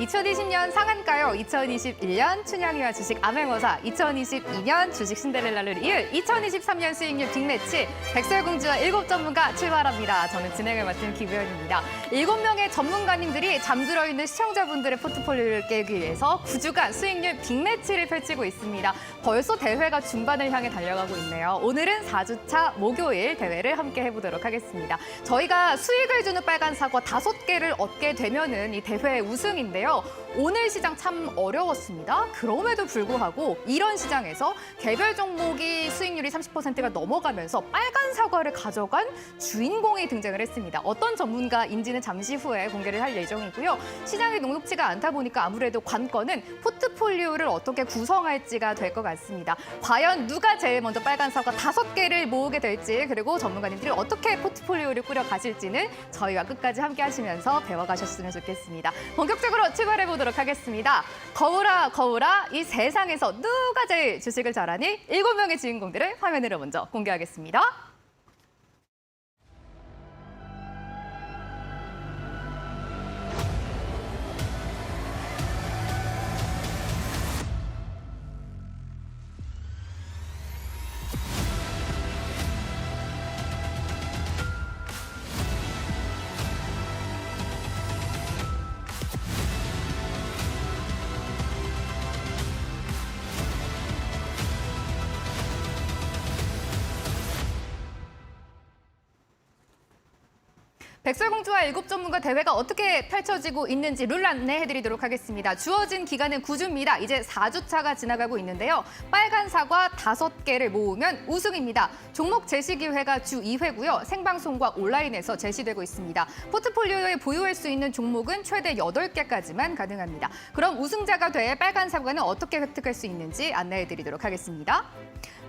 2020년 상한가요, 2021년 춘향이와 주식 암행어사, 2022년 주식 신데렐라를 이을 2023년 수익률 빅매치 백설공주와 7 전문가 출발합니다. 저는 진행을 맡은 김우현입니다. 7명의 전문가님들이 잠들어 있는 시청자분들의 포트폴리오를 깨기 위해서 9주간 수익률 빅매치를 펼치고 있습니다. 벌써 대회가 중반을 향해 달려가고 있네요. 오늘은 4주차 목요일 대회를 함께 해보도록 하겠습니다. 저희가 수익을 주는 빨간 사과 5개를 얻게 되면은 이 대회 우승인데요. 오늘 시장 참 어려웠습니다. 그럼에도 불구하고 이런 시장에서 개별 종목이 수익률이 30%가 넘어가면서 빨간 사과를 가져간 주인공이 등장을 했습니다. 어떤 전문가인지는 잠시 후에 공개를 할 예정이고요. 시장이 녹록지가 않다 보니까 아무래도 관건은 포트폴리오를 어떻게 구성할지가 될 것 같습니다. 과연 누가 제일 먼저 빨간 사과 5개를 모으게 될지, 그리고 전문가님들이 어떻게 포트폴리오를 꾸려가실지는 저희와 끝까지 함께 하시면서 배워가셨으면 좋겠습니다. 본격적으로 출발해보도록 하겠습니다. 거울아 거울아, 이 세상에서 누가 제일 주식을 잘하니? 7명의 주인공들을 화면으로 먼저 공개하겠습니다. 백설공주와 7 전문가 대회가 어떻게 펼쳐지고 있는지 룰 안내해드리도록 하겠습니다. 주어진 기간은 9주입니다. 이제 4주차가 지나가고 있는데요. 빨간 사과 5개를 모으면 우승입니다. 종목 제시 기회가 주 2회고요. 생방송과 온라인에서 제시되고 있습니다. 포트폴리오에 보유할 수 있는 종목은 최대 8개까지만 가능합니다. 그럼 우승자가 될 빨간 사과는 어떻게 획득할 수 있는지 안내해드리도록 하겠습니다.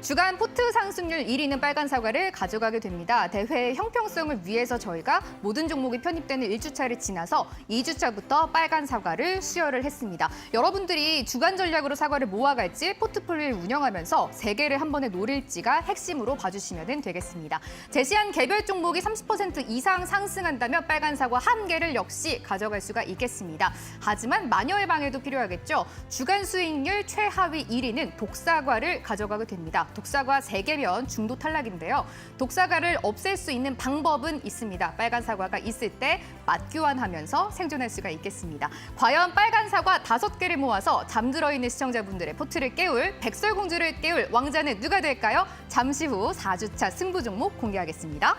주간 포트 상승률 1위는 빨간 사과를 가져가게 됩니다. 대회의 형평성을 위해서 저희가 모든 종목이 편입되는 1주차를 지나서 2주차부터 빨간 사과를 수여를 했습니다. 여러분들이 주간 전략으로 사과를 모아갈지, 포트폴리오를 운영하면서 3개를 한 번에 노릴지가 핵심으로 봐주시면 되겠습니다. 제시한 개별 종목이 30% 이상 상승한다면 빨간 사과 1개를 역시 가져갈 수가 있겠습니다. 하지만 만여의 방해도 필요하겠죠. 주간 수익률 최하위 1위는 독사과를 가져가게 됩니다. 독사과 3개면 중도 탈락인데요. 독사과를 없앨 수 있는 방법은 있습니다. 빨간 사과가 있을 때 맛교환하면서 생존할 수가 있겠습니다. 과연 빨간 사과 5개를 모아서 잠들어 있는 시청자분들의 포트를 깨울, 백설공주를 깨울 왕자는 누가 될까요? 잠시 후 4주차 승부 종목 공개하겠습니다.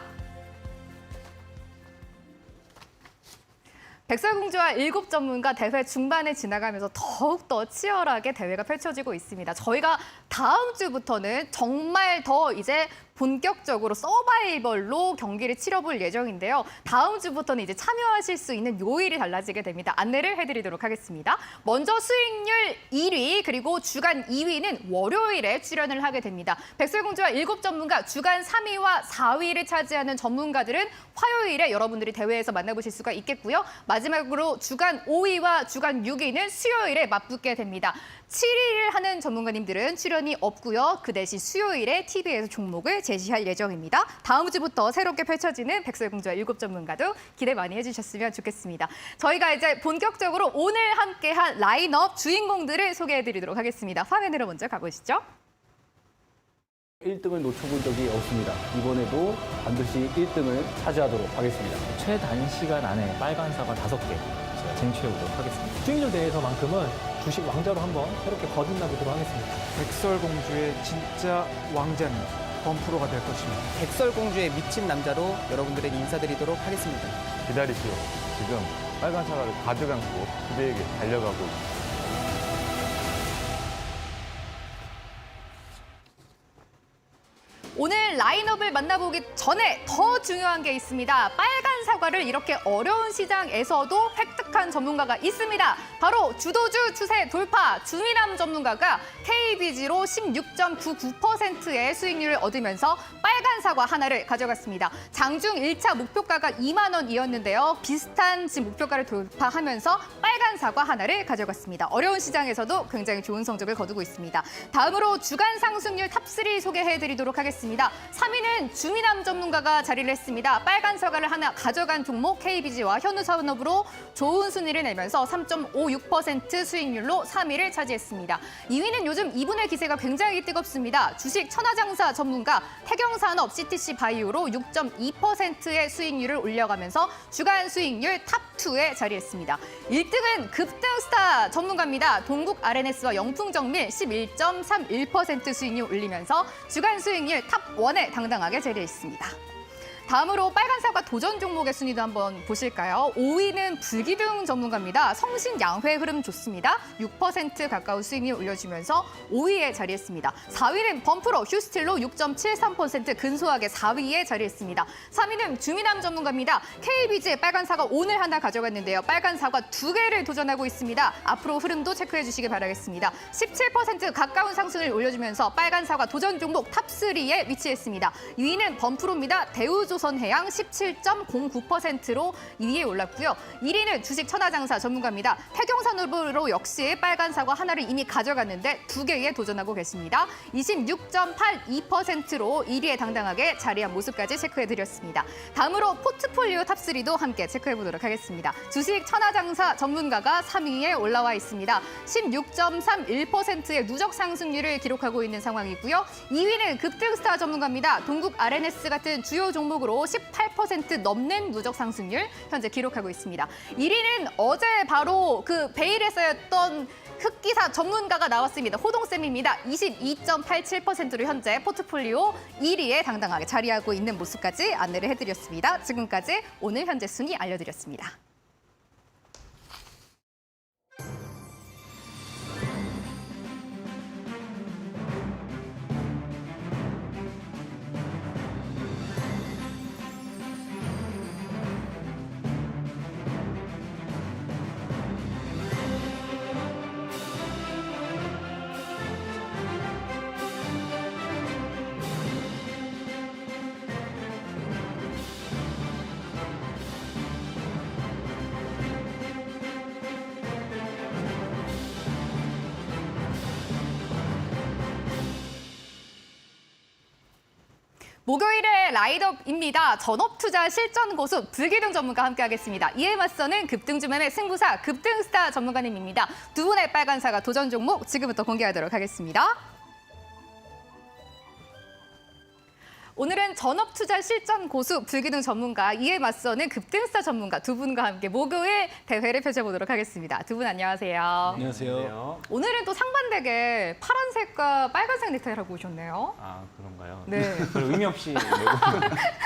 백설공주와 7 전문가 대회 중반에 지나가면서 더욱더 치열하게 대회가 펼쳐지고 있습니다. 저희가 다음 주부터는 정말 더 이제 본격적으로 서바이벌로 경기를 치러볼 예정인데요. 다음 주부터는 이제 참여하실 수 있는 요일이 달라지게 됩니다. 안내를 해드리도록 하겠습니다. 먼저 수익률 1위 그리고 주간 2위는 월요일에 출연을 하게 됩니다. 백설공주와 7 전문가 주간 3위와 4위를 차지하는 전문가들은 화요일에 여러분들이 대회에서 만나보실 수가 있겠고요. 마지막으로 주간 5위와 주간 6위는 수요일에 맞붙게 됩니다. 7위를 하는 전문가님들은 출연이 없고요. 그 대신 수요일에 TV에서 종목을 제시할 예정입니다. 다음 주부터 새롭게 펼쳐지는 백설공주와 7 전문가도 기대 많이 해주셨으면 좋겠습니다. 저희가 이제 본격적으로 오늘 함께한 라인업 주인공들을 소개해드리도록 하겠습니다. 화면으로 먼저 가보시죠. 1등을 놓쳐본 적이 없습니다. 이번에도 반드시 1등을 차지하도록 하겠습니다. 최단시간 안에 빨간 사과 5개 쟁취해보도록 하겠습니다. 수익률 대회에서만큼은 주식 왕자로 한번 새롭게 거듭나보도록 하겠습니다. 백설공주의 진짜 왕자는 범프로가 될 것입니다. 백설공주의 미친 남자로 여러분들에게 인사드리도록 하겠습니다. 기다리시오. 지금 빨간 사과를 가득 안고 그대에게 달려가고 있습니다. 오늘 라인업을 만나보기 전에 더 중요한 게 있습니다. 빨간 사과를 이렇게 어려운 시장에서도 획득한 전문가가 있습니다. 바로 주도주 추세 돌파 주미남 전문가가 KBG로 16.99%의 수익률을 얻으면서 빨간 사과 하나를 가져갔습니다. 장중 1차 목표가가 2만 원이었는데요. 비슷한 지금 목표가를 돌파하면서 빨간 사과 하나를 가져갔습니다. 어려운 시장에서도 굉장히 좋은 성적을 거두고 있습니다. 다음으로 주간 상승률 탑3 소개해드리도록 하겠습니다. 3위는 주미남 전문가가 자리를 했습니다. 빨간 사과를 하나 가져간 종목 KBG와 현우산업으로 좋은 좋은 순위를 내면서 3.56% 수익률로 3위를 차지했습니다. 2위는 요즘 2분의 기세가 굉장히 뜨겁습니다. 주식 천하장사 전문가 태경산업 CTC 바이오로 6.2%의 수익률을 올려가면서 주간 수익률 탑2에 자리했습니다. 1등은 급등스타 전문가입니다. 동국 RNS와 영풍정밀 11.31% 수익률 올리면서 주간 수익률 탑1에 당당하게 자리했습니다. 다음으로 빨간사과 도전 종목의 순위도 한번 보실까요? 5위는 불기둥 전문가입니다. 성신 양회 흐름 좋습니다. 6% 가까운 수익률 올려주면서 5위에 자리했습니다. 4위는 범프로 휴스틸로 6.73% 근소하게 4위에 자리했습니다. 3위는 주미남 전문가입니다. KBG의 빨간사과 오늘 하나 가져갔는데요. 빨간사과 2개를 도전하고 있습니다. 앞으로 흐름도 체크해 주시기 바라겠습니다. 17% 가까운 상승을 올려주면서 빨간사과 도전 종목 탑3에 위치했습니다. 2위는 범프로입니다. 대우조선해양 17.09%로 2위에 올랐고요. 1위는 주식 천하장사 전문가입니다. 태경산업으로 역시 빨간사과 하나를 이미 가져갔는데 2개에 도전하고 계십니다. 26.82%로 1위에 당당하게 자리한 모습까지 체크해드렸습니다. 다음으로 포트폴리오 탑3도 함께 체크해보도록 하겠습니다. 주식 천하장사 전문가가 3위에 올라와 있습니다. 16.31%의 누적 상승률을 기록하고 있는 상황이고요. 2위는 급등스타 전문가입니다. 동국 RNS 같은 주요 종목으로 18% 넘는 누적 상승률 현재 기록하고 있습니다. 1위는 어제 바로 그 베일에 쌓였던 흑기사 전문가가 나왔습니다. 호동쌤입니다. 22.87%로 현재 포트폴리오 1위에 당당하게 자리하고 있는 모습까지 안내를 해드렸습니다. 지금까지 오늘 현재 순위 알려드렸습니다. 목요일의 라이드업입니다. 전업투자 실전 고수 불기둥 전문가 함께하겠습니다. 이에 맞서는 급등주만의 승부사 급등스타 전문가님입니다. 두 분의 빨간사과 도전 종목 지금부터 공개하도록 하겠습니다. 오늘은 전업투자 실전 고수 불기둥 전문가 이에 맞서는 급등스타 전문가 두 분과 함께 목요일 대회를 펼쳐보도록 하겠습니다. 두 분 안녕하세요. 안녕하세요. 오늘은 또 상반되게 파란색과 빨간색 넥타이를 하고 오셨네요. 아, 그런가요? 네. 그걸 의미 없이 내고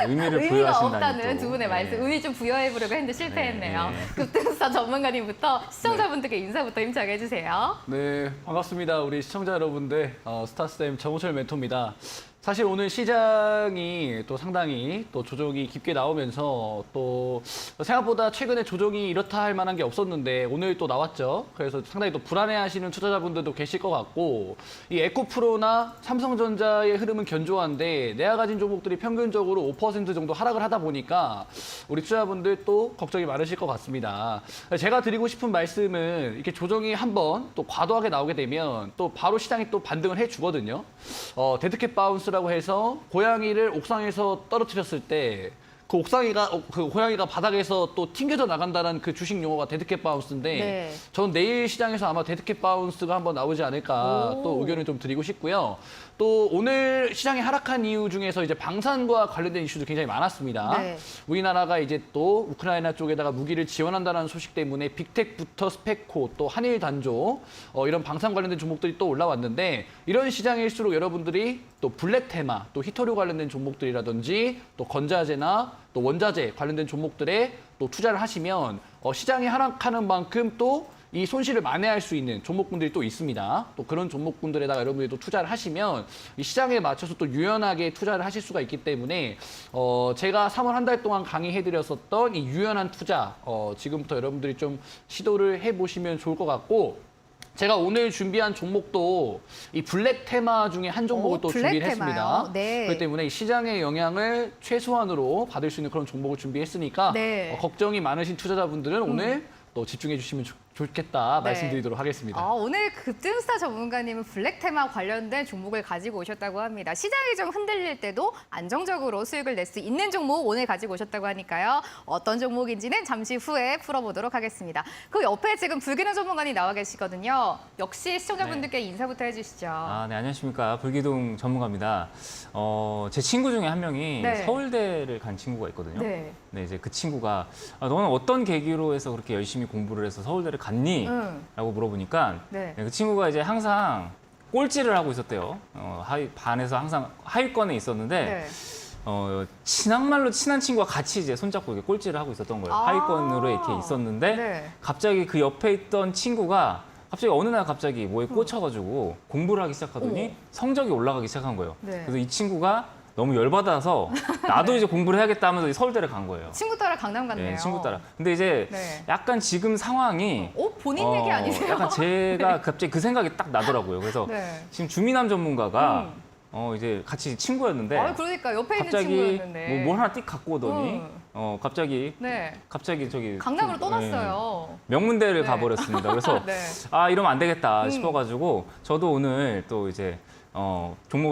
의미를 의미가 부여하신다니 없다는 또. 두 분의 네. 말씀, 의미 좀 부여해보려고 했는데 실패했네요. 네. 급등스타 전문가님부터 시청자분들께 인사부터 힘차게 해주세요. 네, 반갑습니다. 우리 시청자 여러분들, 스타스템 정우철 멘토입니다. 사실 오늘 시장이 또 상당히 또 조정이 깊게 나오면서 또 생각보다 최근에 조정이 이렇다 할 만한 게 없었는데 오늘 또 나왔죠. 그래서 상당히 또 불안해하시는 투자자분들도 계실 것 같고 이 에코프로나 삼성전자의 흐름은 견조한데 내가 가진 종목들이 평균적으로 5% 정도 하락을 하다 보니까 우리 투자자분들 또 걱정이 많으실 것 같습니다. 제가 드리고 싶은 말씀은 이렇게 조정이 한번 또 과도하게 나오게 되면 또 바로 시장이 또 반등을 해주거든요. 데드캣 바운스라고 해서 고양이를 옥상에서 떨어뜨렸을 때 그 고양이가 바닥에서 또 튕겨져 나간다는 그 주식 용어가 데드캣 바운스인데 네. 전 내일 시장에서 아마 데드캣 바운스가 한번 나오지 않을까 오. 또 의견을 좀 드리고 싶고요. 또 오늘 시장이 하락한 이유 중에서 이제 방산과 관련된 이슈도 굉장히 많았습니다. 네. 우리나라가 이제 또 우크라이나 쪽에다가 무기를 지원한다는 소식 때문에 빅텍부터 스페코 또 한일 단조 이런 방산 관련된 종목들이 또 올라왔는데 이런 시장일수록 여러분들이 또 블랙 테마 또 히토류 관련된 종목들이라든지 또 건자재나 또 원자재 관련된 종목들에 또 투자를 하시면 시장이 하락하는 만큼 또 이 손실을 만회할 수 있는 종목군들이 또 있습니다. 또 그런 종목군들에다가 여러분들이 또 투자를 하시면 이 시장에 맞춰서 또 유연하게 투자를 하실 수가 있기 때문에 제가 3월 한 달 동안 강의해드렸었던 이 유연한 투자 지금부터 여러분들이 좀 시도를 해보시면 좋을 것 같고 제가 오늘 준비한 종목도 이 블랙 테마 중에 한 종목을 또 블랙 준비를 테마요? 했습니다. 네. 그렇기 때문에 이 시장의 영향을 최소한으로 받을 수 있는 그런 종목을 준비했으니까 네. 걱정이 많으신 투자자분들은 오늘 또 집중해 주시면 좋겠다 네. 말씀드리도록 하겠습니다. 오늘 급등스타 전문가님은 블랙 테마 관련된 종목을 가지고 오셨다고 합니다. 시장이 좀 흔들릴 때도 안정적으로 수익을 낼 수 있는 종목 오늘 가지고 오셨다고 하니까요. 어떤 종목인지는 잠시 후에 풀어보도록 하겠습니다. 그 옆에 지금 불기능 전문가님 나와 계시거든요. 역시 시청자분들께 인사부터 해주시죠. 네, 안녕하십니까. 불기둥 전문가입니다. 제 친구 중에 한 명이 네. 서울대를 간 친구가 있거든요. 네. 네, 이제 그 친구가 너는 어떤 계기로 해서 그렇게 열심히 공부를 해서 서울대를 갔니? 라고 물어보니까 네. 그 친구가 이제 항상 꼴찌를 하고 있었대요. 반에서 항상 하위권에 있었는데 네. 친한말로 친한 친구와 같이 이제 손잡고 이렇게 꼴찌를 하고 있었던 거예요. 하위권으로 이렇게 있었는데 네. 갑자기 그 옆에 있던 친구가 갑자기 어느 날 갑자기 뭐에 꽂혀가지고 공부를 하기 시작하더니 성적이 올라가기 시작한 거예요. 네. 그래서 이 친구가 너무 열받아서 나도 이제 공부를 해야겠다 하면서 서울대를 간 거예요. 친구 따라 강남 갔네요. 네, 친구 따라. 근데 이제 네. 약간 지금 상황이 본인 얘기 아니세요? 약간 제가 갑자기 그 생각이 딱 나더라고요. 그래서 네. 지금 주미남 전문가가 이제 같이 친구였는데 그러니까 옆에 있는 갑자기 친구였는데. 뭘 하나 띡 갖고 오더니 갑자기 네. 저기 강남으로 좀, 떠났어요. 명문대를 네. 가버렸습니다. 그래서 네. 이러면 안 되겠다 싶어가지고 저도 오늘 또 이제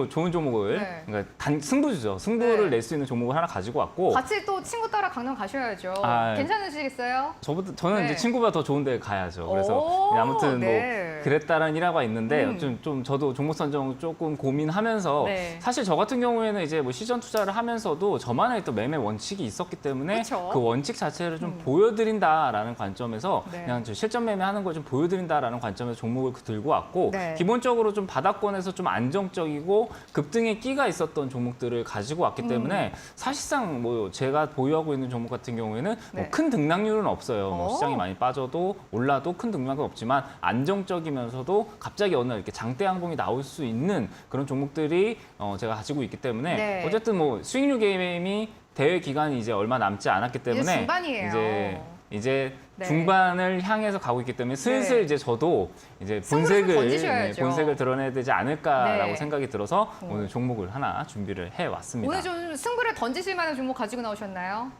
좋은 종목을 네. 그러니까 승부주죠. 승부를 네. 낼 수 있는 종목을 하나 가지고 왔고 같이 또 친구 따라 강남 가셔야죠. 괜찮으시겠어요? 저는 네. 이제 친구보다 더 좋은 데 가야죠. 그래서 오, 아무튼 네. 뭐 그랬다라는 일화가 있는데 좀 저도 종목 선정 조금 고민하면서 네. 사실 저 같은 경우에는 이제 뭐 시전 투자를 하면서도 저만의 또 매매 원칙이 있었기 때문에 그쵸? 그 원칙 자체를 좀 보여드린다라는 관점에서 네. 그냥 좀 실전 매매하는 걸 좀 보여드린다라는 관점에서 종목을 들고 왔고 네. 기본적으로 좀 바닥권에서 좀 안정적이고 급등의 끼가 있었던 종목들을 가지고 왔기 때문에 사실상 뭐 제가 보유하고 있는 종목 같은 경우에는 네. 뭐 큰 등락률은 없어요. 뭐 오. 시장이 많이 빠져도 올라도 큰 등락은 없지만 안정적이면서도 갑자기 어느 날 이렇게 장대 항공이 나올 수 있는 그런 종목들이 제가 가지고 있기 때문에 네. 어쨌든 뭐 수익률 게임이 대회 기간이 이제 얼마 남지 않았기 때문에 이제 중반이에요. 이제 네. 중반을 향해서 가고 있기 때문에 슬슬 네. 이제 저도 이제 승부를 좀 던지셔야죠. 본색을 드러내야 되지 않을까라고 네. 생각이 들어서 오늘 종목을 하나 준비를 해 왔습니다. 오늘 좀 승부를 던지실 만한 종목 가지고 나오셨나요?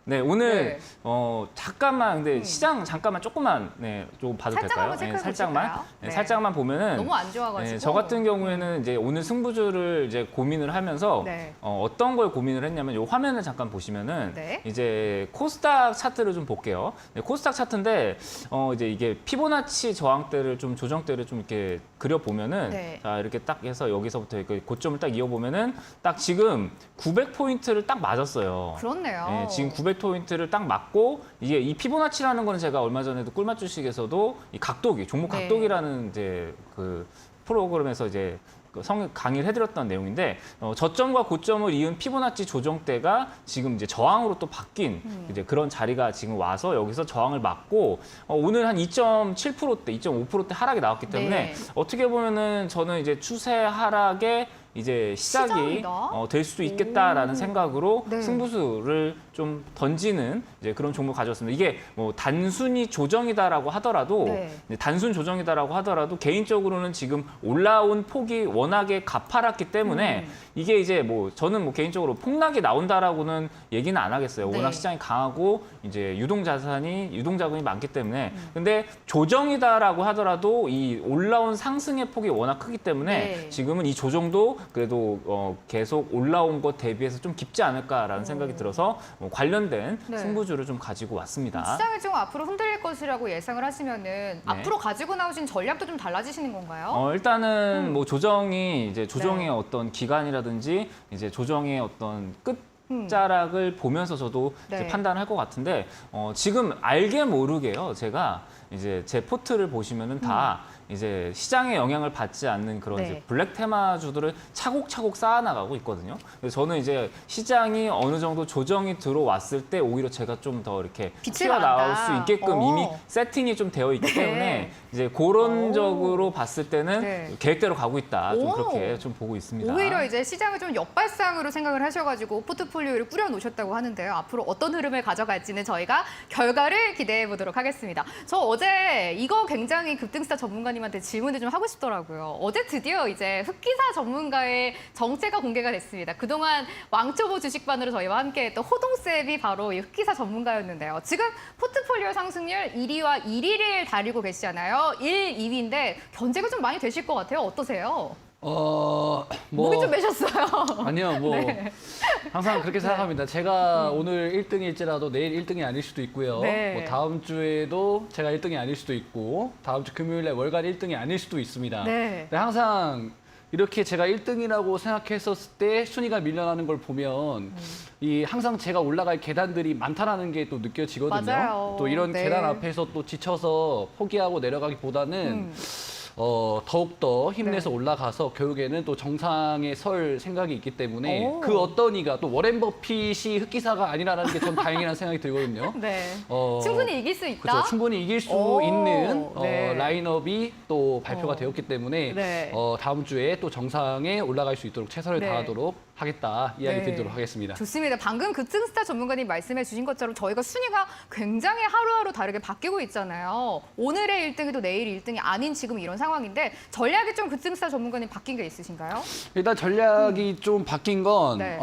네, 오늘 네. 잠깐만 근데 시장 잠깐만 조금만 좀 봐도 살짝 될까요? 한번 체크해 살짝만. 보실까요? 네. 살짝만 보면은 너무 안 좋아가지고. 저 같은 경우에는 이제 오늘 승부주를 이제 고민을 하면서 네. 어떤 걸 고민을 했냐면 이 화면을 잠깐 보시면은 네. 이제 코스닥 차트를 좀 볼게요. 네, 코스닥 차트인데 이제 이게 피보나치 저항대를 좀 조정대를 좀 이렇게 그려 보면은 네. 자 이렇게 딱 해서 여기서부터 이렇게 고점을 딱 이어 보면은 딱 지금 900포인트를 딱 맞았어요. 그렇네요. 네, 지금 900포인트를 딱 맞고 이게 이 피보나치라는 거는 제가 얼마 전에도 꿀맛 주식에서도 이 각도기 종목 네. 각도기라는 이제 그 프로그램에서 이제 강의를 해드렸던 내용인데 저점과 고점을 이은 피보나치 조정대가 지금 이제 저항으로 또 바뀐 이제 그런 자리가 지금 와서 여기서 저항을 막고 오늘 한 2.7%대, 2.5%대 하락이 나왔기 때문에 네. 어떻게 보면은 저는 이제 추세 하락의 이제 시작이 시작이다? 될 수도 있겠다라는 생각으로 네. 승부수를 좀 던지는 이제 그런 종목 가져왔습니다. 이게 뭐 단순히 조정이다라고 하더라도 네. 단순 조정이다라고 하더라도 개인적으로는 지금 올라온 폭이 워낙에 가파랐기 때문에 이게 이제 뭐 저는 뭐 개인적으로 폭락이 나온다라고는 얘기는 안 하겠어요. 네. 워낙 시장이 강하고 이제 유동자금이 많기 때문에 근데 조정이다라고 하더라도 이 올라온 상승의 폭이 워낙 크기 때문에 네. 지금은 이 조정도 그래도 계속 올라온 것 대비해서 좀 깊지 않을까라는 생각이 들어서 관련된 네. 승부주를 좀 가지고 왔습니다. 시장이 좀 앞으로 흔들릴 것이라고 예상을 하시면은 앞으로 가지고 나오신 전략도 좀 달라지시는 건가요? 일단은 뭐 조정이 이제 조정의 네. 어떤 기간이라든지 이제 조정의 어떤 끝자락을 보면서 저도 네. 이제 판단할 것 같은데 지금 알게 모르게요. 제가 이제 제 포트를 보시면은 다 이제 시장의 영향을 받지 않는 그런 네. 이제 블랙 테마주들을 차곡차곡 쌓아나가고 있거든요. 그래서 저는 이제 시장이 어느 정도 조정이 들어왔을 때 오히려 제가 좀 더 이렇게 빛을 튀어나올 발한다. 수 있게끔 어. 이미 세팅이 좀 되어 있기 네. 때문에 이제 그런적으로 봤을 때는 네. 계획대로 가고 있다. 좀 오. 그렇게 좀 보고 있습니다. 오히려 이제 시장을 좀 역발상으로 생각을 하셔가지고 포트폴리오를 꾸려 놓으셨다고 하는데요. 앞으로 어떤 흐름을 가져갈지는 저희가 결과를 기대해 보도록 하겠습니다. 저 어제 어제 이거 굉장히 급등스타 전문가님한테 질문을 좀 하고 싶더라고요. 어제 드디어 이제 흑기사 전문가의 정체가 공개가 됐습니다. 그동안 왕초보 주식반으로 저희와 함께했던 호동쌤이 바로 이 흑기사 전문가였는데요. 지금 포트폴리오 상승률 1위와 1위를 다리고 계시잖아요. 1, 2위인데 견제가 좀 많이 되실 것 같아요. 어떠세요? 목이 좀 매셨어요. 아니요, 뭐 네. 항상 그렇게 생각합니다. 제가 오늘 1등일지라도 내일 1등이 아닐 수도 있고요. 네. 뭐 다음 주에도 제가 1등이 아닐 수도 있고 다음 주 금요일에 월간 1등이 아닐 수도 있습니다. 네. 근데 항상 이렇게 제가 1등이라고 생각했었을 때 순위가 밀려나는 걸 보면 이 항상 제가 올라갈 계단들이 많다라는 게 또 느껴지거든요. 맞아요. 또 이런 네. 계단 앞에서 또 지쳐서 포기하고 내려가기보다는 더욱더 힘내서 네. 올라가서 결국에는 또 정상에 설 생각이 있기 때문에 오. 그 어떤 이가 또 워렌 버핏이 흑기사가 아니라는 게 전 다행이라는 생각이 들거든요. 네. 어, 충분히 이길 수 있다. 그렇죠. 충분히 이길 수 오. 있는 네. 라인업이 또 발표가 어. 되었기 때문에 네. 다음 주에 또 정상에 올라갈 수 있도록 최선을 네. 다하도록 하겠다 이야기 네. 드리도록 하겠습니다. 좋습니다. 방금 급등스타 전문가님 말씀해 주신 것처럼 저희가 순위가 굉장히 하루하루 다르게 바뀌고 있잖아요. 오늘의 1등이 또 내일 1등이 아닌 지금 이런 상황인데 전략이 좀 급등스타 전문가님 바뀐 게 있으신가요? 일단 전략이 좀 바뀐 건 네.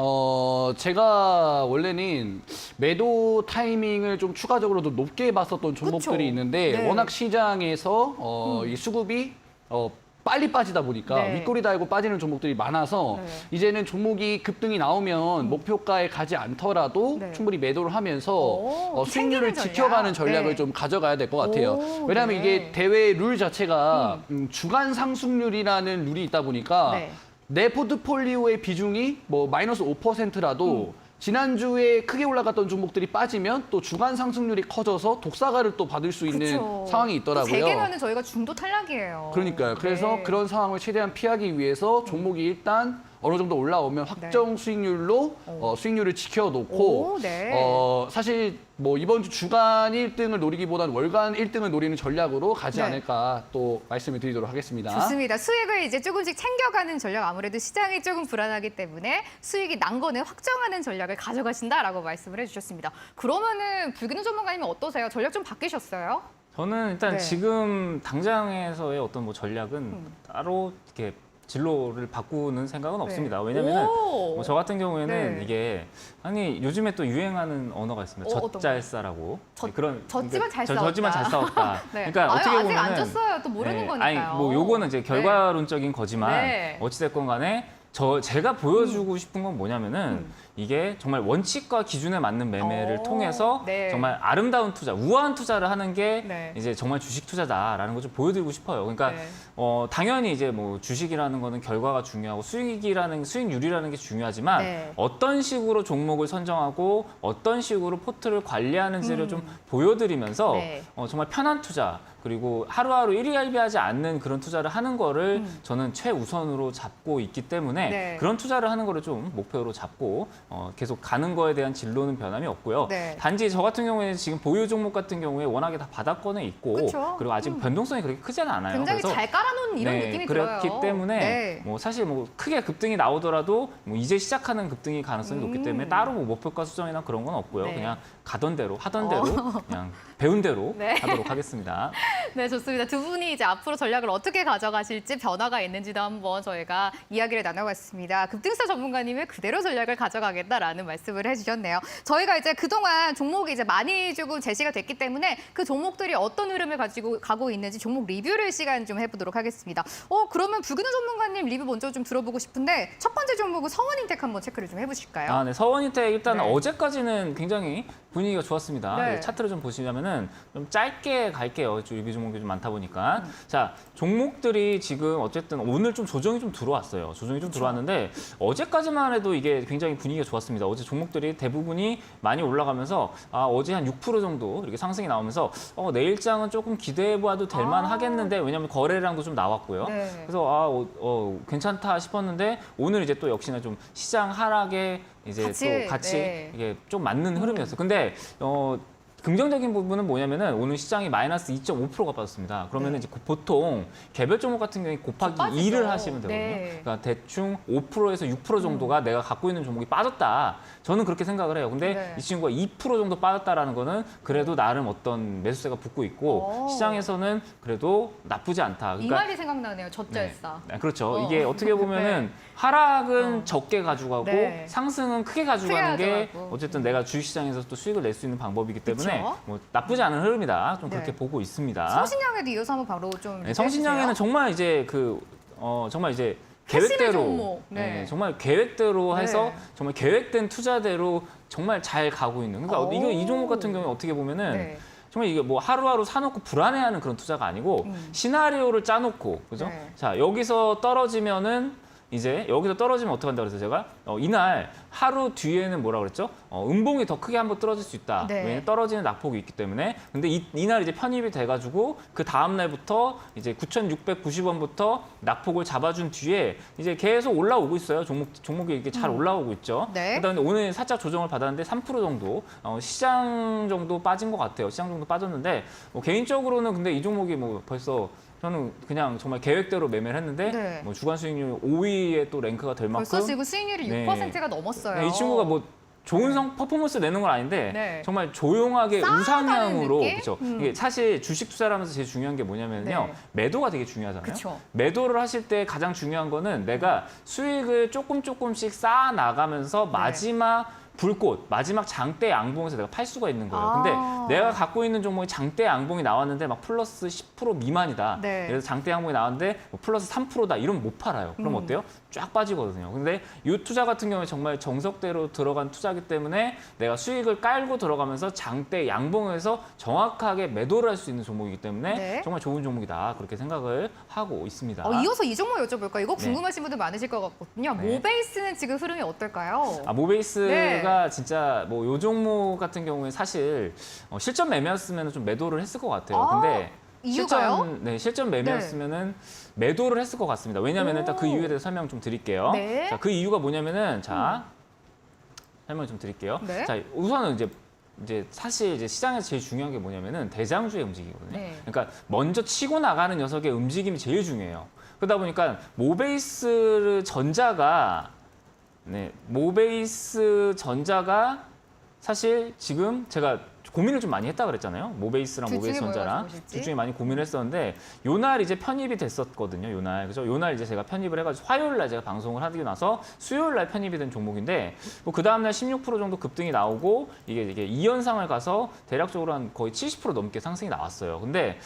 제가 원래는 매도 타이밍을 좀 추가적으로 더 높게 봤었던 종목들이 그쵸. 있는데 네. 워낙 시장에서 이 수급이 빨리 빠지다 보니까 네. 윗꼬리 달고 빠지는 종목들이 많아서 네. 이제는 종목이 급등이 나오면 목표가에 가지 않더라도 네. 충분히 매도를 하면서 오, 수익률을 챙기는 전략. 지켜가는 전략을 네. 좀 가져가야 될 것 같아요. 오, 왜냐하면 네. 이게 대회 룰 자체가 주간 상승률이라는 룰이 있다 보니까 네. 내 포트폴리오의 비중이 뭐 마이너스 5%라도 지난주에 크게 올라갔던 종목들이 빠지면 또 주간 상승률이 커져서 독사가를 또 받을 수 있는 그쵸. 상황이 있더라고요. 재개면은 저희가 중도 탈락이에요. 그러니까요. 그래서 네. 그런 상황을 최대한 피하기 위해서 종목이 일단 어느 정도 올라오면 확정 수익률로 수익률을 지켜놓고 오, 네. 사실 뭐 이번 주 주간 1등을 노리기보다는 월간 1등을 노리는 전략으로 가지 네. 않을까 또 말씀을 드리도록 하겠습니다. 좋습니다. 수익을 이제 조금씩 챙겨가는 전략, 아무래도 시장이 조금 불안하기 때문에 수익이 난 거는 확정하는 전략을 가져가신다라고 말씀을 해주셨습니다. 그러면은 불기능 전문가님은 어떠세요? 전략 좀 바뀌셨어요? 저는 일단 네. 지금 당장에서의 어떤 뭐 전략은 따로 이렇게 진로를 바꾸는 생각은 없습니다. 왜냐면은 오! 뭐 저 같은 경우에는 네. 이게 아니 요즘에 또 유행하는 언어가 있습니다. 어떤 젖잘싸라고 네, 졌지만 잘 싸웠다. 졌지만 잘 싸웠다. 네. 그러니까 아유, 어떻게 아직 보면은 안 졌어요. 또 모르는 거니까요. 아니 뭐 요거는 이제 결과론적인 거지만 네. 어찌됐건 간에 제가 보여주고 싶은 건 뭐냐면은 이게 정말 원칙과 기준에 맞는 매매를 오, 통해서 네. 정말 아름다운 투자, 우아한 투자를 하는 게 네. 이제 정말 주식 투자다라는 걸 좀 보여드리고 싶어요. 그러니까 네. 당연히 이제 뭐 주식이라는 거는 결과가 중요하고 수익률이라는 게 중요하지만 네. 어떤 식으로 종목을 선정하고 어떤 식으로 포트를 관리하는지를 좀 보여드리면서 네. 정말 편한 투자 그리고 하루하루 일희일비하지 않는 그런 투자를 하는 거를 저는 최우선으로 잡고 있기 때문에 네. 그런 투자를 하는 거를 좀 목표로 잡고 계속 가는 거에 대한 진로는 변함이 없고요. 네. 단지 저 같은 경우에는 지금 보유 종목 같은 경우에 워낙에 다 바닥권에 있고 그쵸? 그리고 아직 변동성이 그렇게 크지는 않아요. 굉장히 그래서 잘 깔아놓은 이런 네, 느낌이 그렇기 들어요. 때문에 네. 뭐 사실 뭐 크게 급등이 나오더라도 뭐 이제 시작하는 급등이 가능성이 높기 때문에 따로 뭐 목표가 수정이나 그런 건 없고요. 네. 그냥 가던 대로 하던 대로 그냥 배운 대로 네. 하도록 하겠습니다. 네, 좋습니다. 두 분이 이제 앞으로 전략을 어떻게 가져가실지 변화가 있는지도 한번 저희가 이야기를 나눠봤습니다. 급등사 전문가님은 그대로 전략을 가져가겠다라는 말씀을 해주셨네요. 저희가 이제 그동안 종목이 이제 많이 조금 제시가 됐기 때문에 그 종목들이 어떤 흐름을 가지고 가고 있는지 종목 리뷰를 시간 좀 해보도록 하겠습니다. 그러면 불기능 전문가님 리뷰 먼저 좀 들어보고 싶은데 첫 번째 종목은 성원인텍 한번 체크를 좀 해보실까요? 아, 네. 서원인텍 일단 네. 어제까지는 굉장히 분위기가 좋았습니다. 네. 네, 차트를 좀 보시면은 좀 짧게 갈게요. 리뷰 종목이 좀 많다 보니까. 자, 종목들이 지금 어쨌든 오늘 좀 조정이 좀 들어왔어요. 조정이 좀 들어왔는데 어제까지만 해도 이게 굉장히 분위기가 좋았습니다. 어제 종목들이 대부분이 많이 올라가면서 어제 한 6% 정도 이렇게 상승이 나오면서 내일장은 조금 기대해봐도 될 만하겠는데 왜냐하면 거래량도 좀 나왔고요. 네. 그래서 괜찮다 싶었는데 오늘 이제 또 역시나 좀 시장 하락에 이제 또 같이 네. 이게 좀 맞는 흐름이었어요. 근데 긍정적인 부분은 뭐냐면은 오늘 시장이 마이너스 2.5%가 빠졌습니다. 그러면은 이제 보통 개별 종목 같은 경우에 곱하기 빠지죠. 2를 하시면 되거든요. 네. 그러니까 대충 5%에서 6% 정도가 내가 갖고 있는 종목이 빠졌다. 저는 그렇게 생각을 해요. 근데 네. 이 친구가 2% 정도 빠졌다라는 거는 그래도 나름 어떤 매수세가 붙고 있고 오. 시장에서는 그래도 나쁘지 않다. 이 말이 생각나네요. 젖잘싸. 네, 그렇죠. 어. 이게 어떻게 보면은 네. 하락은 적게 가져가고 네. 상승은 크게 가져가는 크게 게 가져가고. 어쨌든 내가 주식시장에서 또 수익을 낼 수 있는 방법이기 때문에 그쵸? 뭐 나쁘지 않은 흐름이다. 좀 그렇게 네. 보고 있습니다. 성신양에도 이어서 한번 바로 좀 네, 성신양에는 정말 이제 정말 이제 핵심의 계획대로 종목. 네. 정말 계획대로 해서 네. 정말 계획된 투자대로 정말 잘 가고 있는. 그러니까 오. 이 종목 같은 경우에 어떻게 보면은 네. 정말 이게 뭐 하루하루 사놓고 불안해하는 그런 투자가 아니고 시나리오를 짜놓고 그죠? 네. 자 여기서 떨어지면은 이제 여기서 떨어지면 어떻게 한다 그래서 제가 이날 하루 뒤에는 뭐라 그랬죠? 음봉이 더 크게 한번 떨어질 수 있다. 네. 왜냐면 떨어지는 낙폭이 있기 때문에. 근데 이날 이제 편입이 돼가지고 그 다음 날부터 이제 9,690원부터 낙폭을 잡아준 뒤에 이제 계속 올라오고 있어요. 종목이 이렇게 잘 올라오고 있죠. 네. 그다음에 오늘 살짝 조정을 받았는데 3% 정도 시장 정도 빠진 것 같아요. 시장 정도 빠졌는데 개인적으로는 근데 이 종목이 뭐 벌써 저는 그냥 정말 계획대로 매매를 했는데 네. 뭐 주간 수익률 5위에 또 랭크가 될 만큼 벌써 지금 수익률이 네. 6%가 넘었어요. 네, 이 친구가 뭐 좋은 퍼포먼스 내는 건 아닌데 네. 정말 조용하게 쌓아가는 우상향으로 느낌? 그렇죠. 이게 사실 주식 투자를 하면서 제일 중요한 게 뭐냐면요. 네. 매도가 되게 중요하잖아요. 그쵸. 매도를 하실 때 가장 중요한 거는 내가 수익을 조금씩 쌓아 나가면서 네. 마지막 불꽃, 마지막 장대 양봉에서 내가 팔 수가 있는 거예요. 아. 근데 내가 갖고 있는 종목이 장대 양봉이 나왔는데 막 플러스 10% 미만이다. 네. 그래서 장대 양봉이 나왔는데 뭐 플러스 3%다. 이러면 못 팔아요. 그럼 어때요? 쫙 빠지거든요. 근데 이 투자 같은 경우에 정말 정석대로 들어간 투자기 때문에 내가 수익을 깔고 들어가면서 장대 양봉에서 정확하게 매도를 할 수 있는 종목이기 때문에 네. 정말 좋은 종목이다. 그렇게 생각을 하고 있습니다. 이어서 이 종목 여쭤볼까요? 이거 네. 궁금하신 분들 많으실 것 같거든요. 네. 모베이스는 지금 흐름이 어떨까요? 모베이스가 네. 진짜 뭐 요 종목 같은 경우에 사실 실전 매매였으면 좀 매도를 했을 것 같아요. 아, 근데 이유가요? 실전 매매였으면은 매도를 했을 것 같습니다. 왜냐하면 일단 그 이유에 대해서 설명 좀 드릴게요. 네. 자, 그 이유가 뭐냐면은 설명 좀 드릴게요. 네. 자, 우선은 이제 사실 이제 시장에서 제일 중요한 게 뭐냐면은 대장주의 움직이거든요. 네. 그러니까 먼저 치고 나가는 녀석의 움직임이 제일 중요해요. 그러다 보니까 모베이스 전자가 사실 지금 제가 고민을 좀 많이 했다 그랬잖아요. 모베이스랑 둘 모베이스 중에 뭘 전자랑 가지고 싶지? 둘 중에 많이 고민을 했었는데 요날 이제 편입이 됐었거든요. 요날 그죠? 요날 이제 제가 편입을 해가지고 화요일 날 제가 방송을 하고 나서 수요일 날 편입이 된 종목인데 뭐 그 다음 날 16% 정도 급등이 나오고 이게 2연상을 가서 대략적으로 한 거의 70% 넘게 상승이 나왔어요. 근데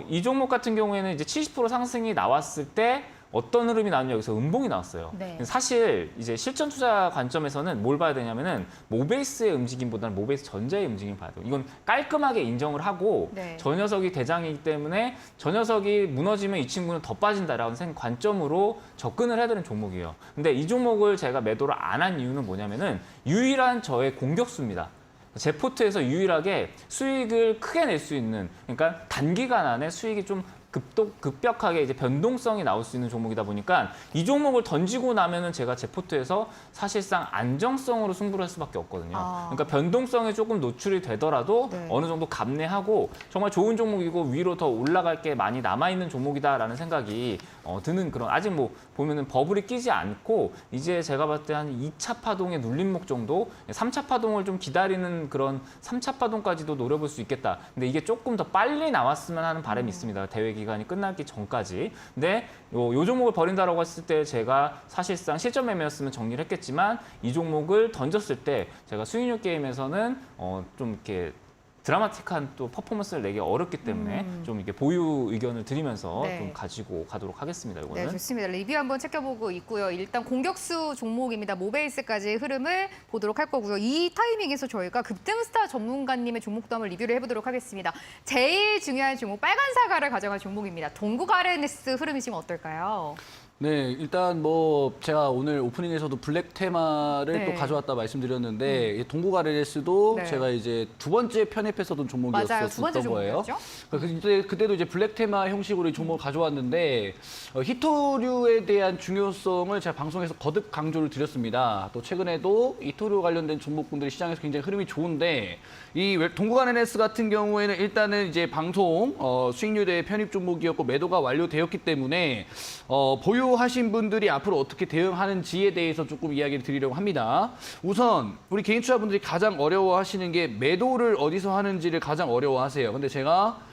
이 종목 같은 경우에는 이제 70% 상승이 나왔을 때 어떤 흐름이 나왔냐 여기서 음봉이 나왔어요. 네. 사실 이제 실전 투자 관점에서는 뭘 봐야 되냐면은 모베이스의 움직임보다는 모베이스 전자의 움직임을 봐야 돼요. 이건 깔끔하게 인정을 하고 네. 저 녀석이 대장이기 때문에 저 녀석이 무너지면 이 친구는 더 빠진다라는 관점으로 접근을 해야 되는 종목이에요. 근데 이 종목을 제가 매도를 안 한 이유는 뭐냐면은 유일한 저의 공격수입니다. 제 포트에서 유일하게 수익을 크게 낼 수 있는 그러니까 단기간 안에 수익이 좀 급격하게 이제 변동성이 나올 수 있는 종목이다 보니까 이 종목을 던지고 나면은 제가 제 포트에서 사실상 안정성으로 승부를 할 수밖에 없거든요. 아. 그러니까 변동성에 조금 노출이 되더라도 네. 어느 정도 감내하고 정말 좋은 종목이고 위로 더 올라갈 게 많이 남아 있는 종목이다라는 생각이 드는 그런 아직 뭐 보면은 버블이 끼지 않고 이제 제가 봤을 때 한 2차 파동의 눌림목 정도, 3차 파동을 좀 기다리는 그런 3차 파동까지도 노려볼 수 있겠다. 근데 이게 조금 더 빨리 나왔으면 하는 바람이 있습니다. 대회 기간이 끝나기 전까지. 근데 요 종목을 버린다라고 했을 때 제가 사실상 실전 매매였으면 정리를 했겠지만 이 종목을 던졌을 때 제가 수익률 게임에서는 좀 이렇게 드라마틱한 또 퍼포먼스를 내기 어렵기 때문에 좀 이렇게 보유 의견을 드리면서 네. 좀 가지고 가도록 하겠습니다. 이거는. 네, 좋습니다. 리뷰 한번 챙겨보고 있고요. 일단 공격수 종목입니다. 모베이스까지의 흐름을 보도록 할 거고요. 이 타이밍에서 저희가 급등스타 전문가님의 종목도 한번 리뷰를 해보도록 하겠습니다. 제일 중요한 종목, 빨간 사과를 가져간 종목입니다. 동국 RNS 흐름이 지금 어떨까요? 네, 일단 뭐 제가 오늘 오프닝에서도 블랙 테마를 네. 또 가져왔다 말씀드렸는데 이 동국 아레네스도 네. 제가 이제 두 번째 편입했었던 맞아요. 두 종목이었었던 번째 거예요. 종목이었죠. 그때도 이제 블랙 테마 형식으로 이 종목을 가져왔는데 히토류에 대한 중요성을 제가 방송에서 거듭 강조를 드렸습니다. 또 최근에도 히토류 관련된 종목군들이 시장에서 굉장히 흐름이 좋은데 이 동국 아레네스 같은 경우에는 일단은 이제 방송 수익률의 편입 종목이었고 매도가 완료되었기 때문에 보유하신 분들이 앞으로 어떻게 대응하는지에 대해서 조금 이야기를 드리려고 합니다. 우선 우리 개인 투자분들이 가장 어려워하시는 게 매도를 어디서 하는지를 가장 어려워하세요. 근데 제가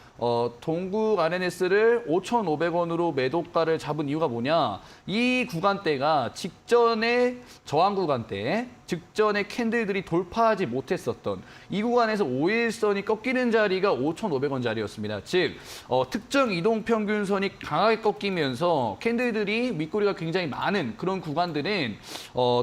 동국 아레네스를 5,500원으로 매도가를 잡은 이유가 뭐냐? 이 구간대가 직전에 저항 구간대, 직전에 캔들들이 돌파하지 못했었던 이 구간에서 5일선이 꺾이는 자리가 5,500원 자리였습니다. 즉 특정 이동평균선이 강하게 꺾이면서 캔들들이 윗꼬리가 굉장히 많은 그런 구간들은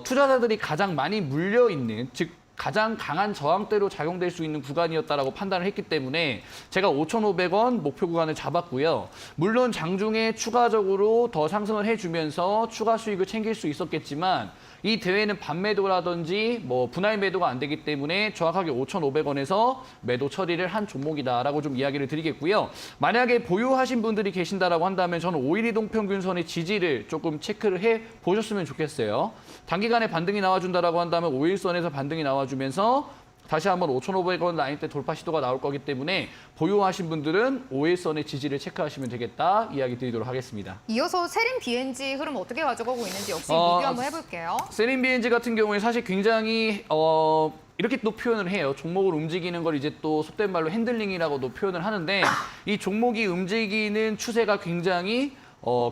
투자자들이 가장 많이 물려있는, 즉 가장 강한 저항대로 작용될 수 있는 구간이었다라고 판단을 했기 때문에 제가 5,500원 목표 구간을 잡았고요. 물론 장중에 추가적으로 더 상승을 해주면서 추가 수익을 챙길 수 있었겠지만 이 대회는 반매도라든지 뭐 분할 매도가 안 되기 때문에 정확하게 5,500원에서 매도 처리를 한 종목이다라고 좀 이야기를 드리겠고요. 만약에 보유하신 분들이 계신다라고 한다면 저는 5일 이동 평균선의 지지를 조금 체크를 해 보셨으면 좋겠어요. 단기간에 반등이 나와준다라고 한다면 5일선에서 반등이 나와주면서 다시 한번 5,500원 라인대 돌파 시도가 나올 거기 때문에 보유하신 분들은 5일선의 지지를 체크하시면 되겠다 이야기 드리도록 하겠습니다. 이어서 세린 BNG 흐름 어떻게 가져가고 있는지 역시 어, 리뷰 한번 해볼게요. 세린 BNG 같은 경우에 사실 굉장히 이렇게 또 표현을 해요. 종목을 움직이는 걸 이제 또 속된 말로 핸들링이라고도 표현을 하는데 이 종목이 움직이는 추세가 굉장히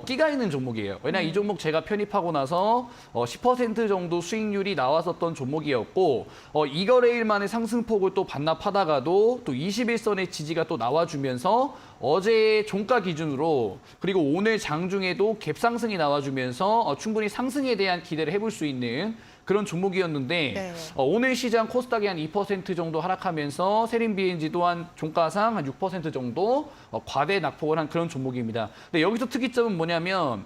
끼가 있는 종목이에요. 왜냐 이 종목 제가 편입하고 나서 10% 정도 수익률이 나왔었던 종목이었고 이 거래일 만에 상승폭을 또 반납하다가도 또 21선의 지지가 또 나와주면서 어제 종가 기준으로 그리고 오늘 장중에도 갭 상승이 나와주면서 충분히 상승에 대한 기대를 해볼 수 있는 그런 종목이었는데 네. 오늘 시장 코스닥이 한 2% 정도 하락하면서 세린 BNG도 한 종가상 한 6% 정도 과대 낙폭을 한 그런 종목입니다. 근데 여기서 특이점은 뭐냐면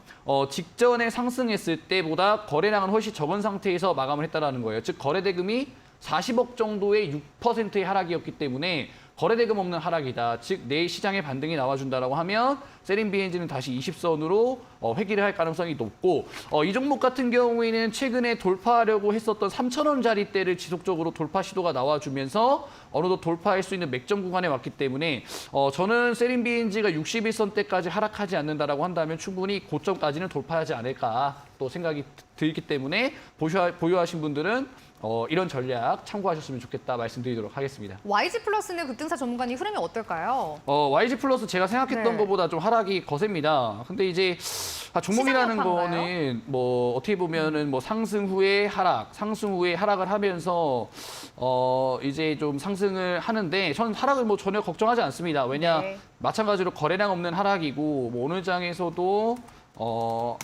직전에 상승했을 때보다 거래량은 훨씬 적은 상태에서 마감을 했다는 거예요. 즉 거래대금이 40억 정도의 6%의 하락이었기 때문에 거래대금 없는 하락이다. 즉 내일 시장에 반등이 나와준다라고 하면 세린 BNG는 다시 20선으로 회귀를 할 가능성이 높고 이 종목 같은 경우에는 최근에 돌파하려고 했었던 3,000원짜리대를 지속적으로 돌파 시도가 나와주면서 어느덧 돌파할 수 있는 맥점 구간에 왔기 때문에 저는 세린 BNG가 61선대까지 하락하지 않는다라고 한다면 충분히 고점까지는 돌파하지 않을까 또 생각이 들기 때문에 보유하신 분들은 이런 전략 참고하셨으면 좋겠다 말씀드리도록 하겠습니다. YG 플러스는 급등사 전문가님 흐름이 어떨까요? YG 플러스 제가 생각했던 네. 것보다 좀 하락이 거셉니다. 근데 이제 종목이라는 시장 여파인가요? 거는 뭐 어떻게 보면은 뭐 상승 후에 하락, 상승 후에 하락을 하면서 이제 좀 상승을 하는데 저는 하락을 뭐 전혀 걱정하지 않습니다. 왜냐 네. 마찬가지로 거래량 없는 하락이고 뭐 오늘 장에서도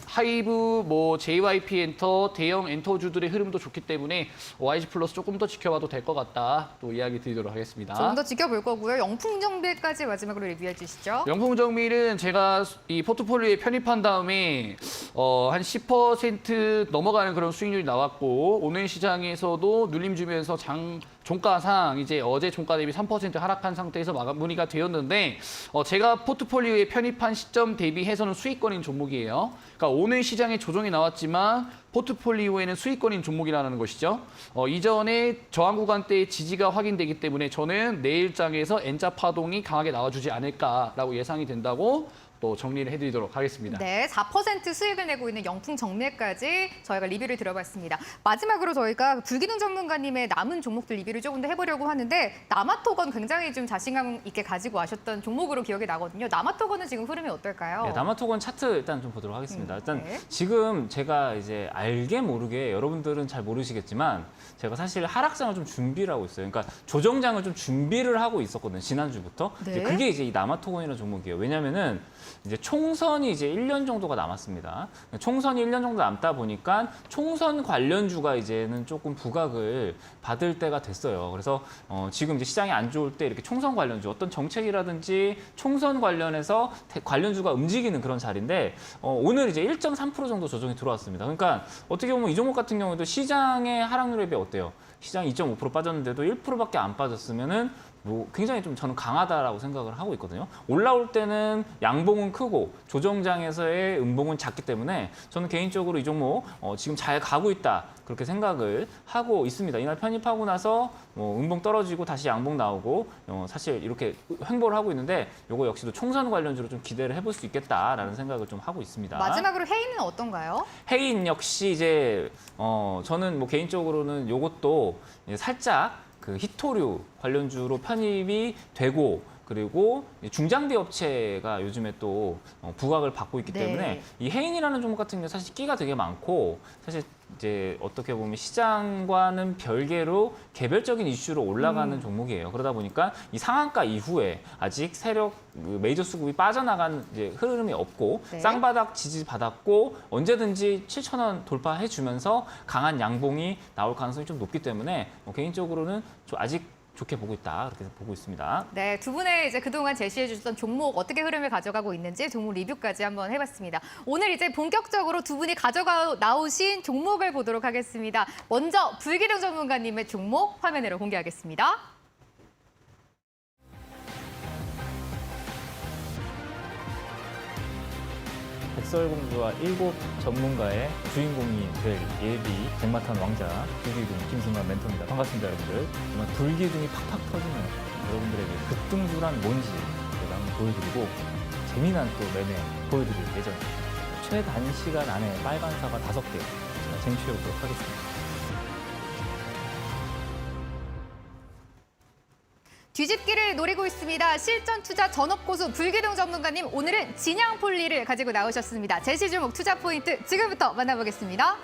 하이브, 뭐 JYP 엔터, 대형 엔터주들의 흐름도 좋기 때문에 YG 플러스 조금 더 지켜봐도 될 것 같다. 또 이야기 드리도록 하겠습니다. 조금 더 지켜볼 거고요. 영풍정비까지 마지막으로 리뷰해 주시죠. 영풍정밀은 제가 이 포트폴리오에 편입한 다음에 한 10% 넘어가는 그런 수익률이 나왔고 오늘 시장에서도 눌림 주면서 종가상 이제 어제 종가 대비 3% 하락한 상태에서 마무리가 되었는데 제가 포트폴리오에 편입한 시점 대비해서는 수익권인 종목이에요. 그러니까 오늘 시장에 조정이 나왔지만 포트폴리오에는 수익권인 종목이라는 것이죠. 이전에 저항 구간대의 지지가 확인되기 때문에 저는 내일 장에서 N자 파동이 강하게 나와주지 않을까라고 예상이 된다고 또 정리를 해드리도록 하겠습니다. 네, 4% 수익을 내고 있는 영풍정밀까지 저희가 리뷰를 드려봤습니다. 마지막으로 저희가 불기능 전문가님의 남은 종목들 리뷰를 조금 더 해보려고 하는데 남아토건 굉장히 좀 자신감 있게 가지고 하셨던 종목으로 기억이 나거든요. 남아토건은 지금 흐름이 어떨까요? 네, 남아토건 차트 일단 좀 보도록 하겠습니다. 일단 네. 지금 제가 이제 알게 모르게 여러분들은 잘 모르시겠지만 제가 사실 하락장을 좀 준비를 하고 있어요. 그러니까 조정장을 좀 준비를 하고 있었거든요. 지난주부터. 네. 이제 그게 이제 이 남아토건이라는 종목이에요. 왜냐면은 이제 총선이 이제 1년 정도가 남았습니다. 총선이 1년 정도 남다 보니까 총선 관련주가 이제는 조금 부각을 받을 때가 됐어요. 그래서 지금 이제 시장이 안 좋을 때 이렇게 총선 관련주, 어떤 정책이라든지 총선 관련해서 관련주가 움직이는 그런 자리인데 오늘 이제 1.3% 정도 조정이 들어왔습니다. 그러니까 어떻게 보면 이 종목 같은 경우에도 시장의 하락률에 비해 어때요? 시장이 2.5% 빠졌는데도 1%밖에 안 빠졌으면은 뭐 굉장히 좀 저는 강하다라고 생각을 하고 있거든요. 올라올 때는 양봉은 크고 조정장에서의 음봉은 작기 때문에 저는 개인적으로 이 종목 지금 잘 가고 있다 그렇게 생각을 하고 있습니다. 이날 편입하고 나서 음봉 떨어지고 다시 양봉 나오고 사실 이렇게 횡보를 하고 있는데 이거 역시도 총선 관련주로 좀 기대를 해볼 수 있겠다라는 생각을 좀 하고 있습니다. 마지막으로 해인은 어떤가요? 해인 역시 이제 저는 뭐 개인적으로는 이것도 살짝 그 히토류 관련주로 편입이 되고 그리고 중장비 업체가 요즘에 또 부각을 받고 있기 네. 때문에 이 해인이라는 종목 같은 경우 사실 끼가 되게 많고 사실 이제 어떻게 보면 시장과는 별개로 개별적인 이슈로 올라가는 종목이에요. 그러다 보니까 이 상한가 이후에 아직 세력 메이저 수급이 빠져나간 이제 흐름이 없고 네. 쌍바닥 지지받았고 언제든지 7,000원 돌파해 주면서 강한 양봉이 나올 가능성이 좀 높기 때문에 개인적으로는 좀 아직 좋게 보고 있다 그렇게 보고 있습니다. 네, 두 분의 이제 그동안 제시해 주셨던 종목 어떻게 흐름을 가져가고 있는지 종목 리뷰까지 한번 해봤습니다. 오늘 이제 본격적으로 두 분이 가져가 나오신 종목을 보도록 하겠습니다. 먼저 불기둥 전문가님의 종목 화면으로 공개하겠습니다. 백설공주와 7 전문가의 주인공이 될 예비 백마탄 왕자 불기둥 김승관 멘토입니다. 반갑습니다, 여러분들. 정말 불기둥이 팍팍 터지는 여러분들에게 급등주란 뭔지 제가 한번 보여드리고 재미난 또 매매 보여드릴 예정입니다. 최단시간 안에 빨간사가 5개 제가 쟁취해 보도록 하겠습니다. 뒤집기를 노리고 있습니다. 실전 투자 전업 고수 불기둥 전문가님, 오늘은 진양폴리를 가지고 나오셨습니다. 제시 종목 투자 포인트 지금부터 만나보겠습니다.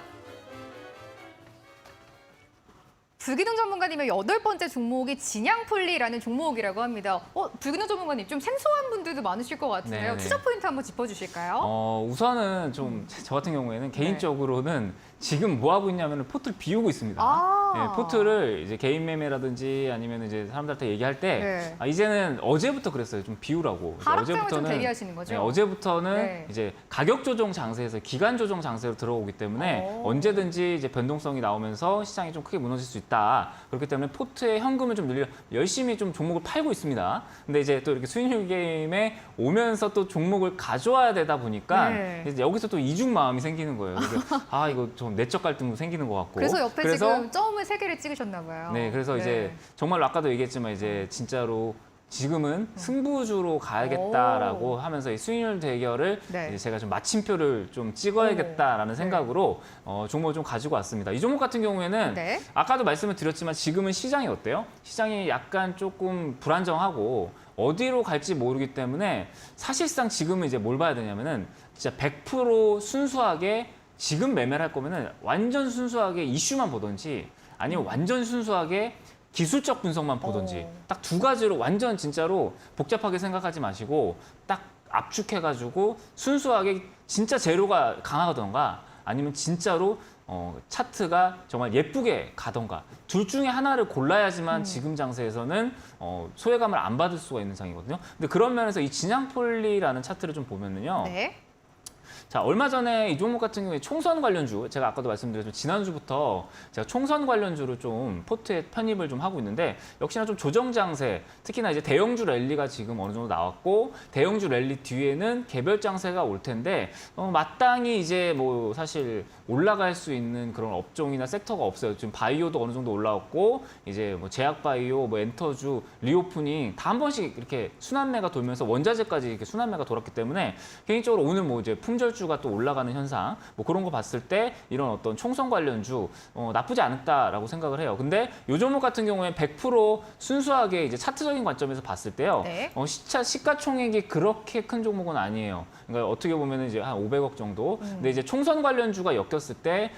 불기둥 전문가님의 8번째 종목이 진양폴리라는 종목이라고 합니다. 불기둥 전문가님 좀 생소한 분들도 많으실 것 같은데요. 네네. 투자 포인트 한번 짚어주실까요? 우선은 좀 저 같은 경우에는 개인적으로는 지금 뭐 하고 있냐면 포트를 비우고 있습니다. 아. 네, 포트를 이제 개인 매매라든지 아니면 이제 사람들한테 얘기할 때 네. 이제는 어제부터 그랬어요. 좀 비우라고. 이제 하락장을 좀 대비하시는 거죠? 네, 어제부터는 네. 이제 가격 조정 장세에서 기간 조정 장세로 들어오기 때문에 언제든지 이제 변동성이 나오면서 시장이 좀 크게 무너질 수 있다. 그렇기 때문에 포트에 현금을 좀 늘려 열심히 좀 종목을 팔고 있습니다. 근데 이제 또 이렇게 수익률 게임에 오면서 또 종목을 가져와야 되다 보니까 네. 이제 여기서 또 이중 마음이 생기는 거예요. 그래서 이거 좀 내적 갈등도 생기는 것 같고. 그래서 옆에 지금 점을 3개를 찍으셨나 봐요. 네, 그래서 이제 정말 아까도 얘기했지만 이제 진짜로 지금은 승부주로 가야겠다라고 하면서 이 수익률 대결을 네. 이제 제가 좀 마침표를 좀 찍어야겠다라는 생각으로 종목을 좀 가지고 왔습니다. 이 종목 같은 경우에는 네. 아까도 말씀을 드렸지만 지금은 시장이 어때요? 시장이 약간 조금 불안정하고 어디로 갈지 모르기 때문에 사실상 지금은 이제 뭘 봐야 되냐면은 진짜 100% 순수하게 지금 매매를 할 거면은 완전 순수하게 이슈만 보든지 아니면 완전 순수하게 기술적 분석만 보든지 딱 두 가지로 완전 진짜로 복잡하게 생각하지 마시고 딱 압축해가지고 순수하게 진짜 재료가 강하던가 아니면 진짜로 차트가 정말 예쁘게 가던가 둘 중에 하나를 골라야지만 지금 장세에서는 소외감을 안 받을 수가 있는 상이거든요. 근데 그런 면에서 이 진양폴리라는 차트를 좀 보면은요. 네. 자, 얼마 전에 이 종목 같은 경우에 총선 관련주, 제가 아까도 말씀드렸지만 지난주부터 제가 총선 관련주를 좀 포트에 편입을 좀 하고 있는데 역시나 좀 조정 장세, 특히나 이제 대형주 랠리가 지금 어느 정도 나왔고 대형주 랠리 뒤에는 개별 장세가 올 텐데 마땅히 이제 뭐 사실 올라갈 수 있는 그런 업종이나 섹터가 없어요. 지금 바이오도 어느 정도 올라왔고 이제 뭐 제약바이오, 뭐 엔터주, 리오프닝 다 한 번씩 이렇게 순환매가 돌면서 원자재까지 이렇게 순환매가 돌았기 때문에 개인적으로 오늘 뭐 이제 품절 수혈주가 또 올라가는 현상, 뭐 그런 거 봤을 때 이런 어떤 총선 관련주 나쁘지 않다라고 생각을 해요. 근데 요 종목 같은 경우에 100% 순수하게 이제 차트적인 관점에서 봤을 때요. 네. 시가총액이 그렇게 큰 종목은 아니에요. 그러니까 어떻게 보면 이제 한 500억 정도. 근데 이제 총선 관련주가 엮였을 때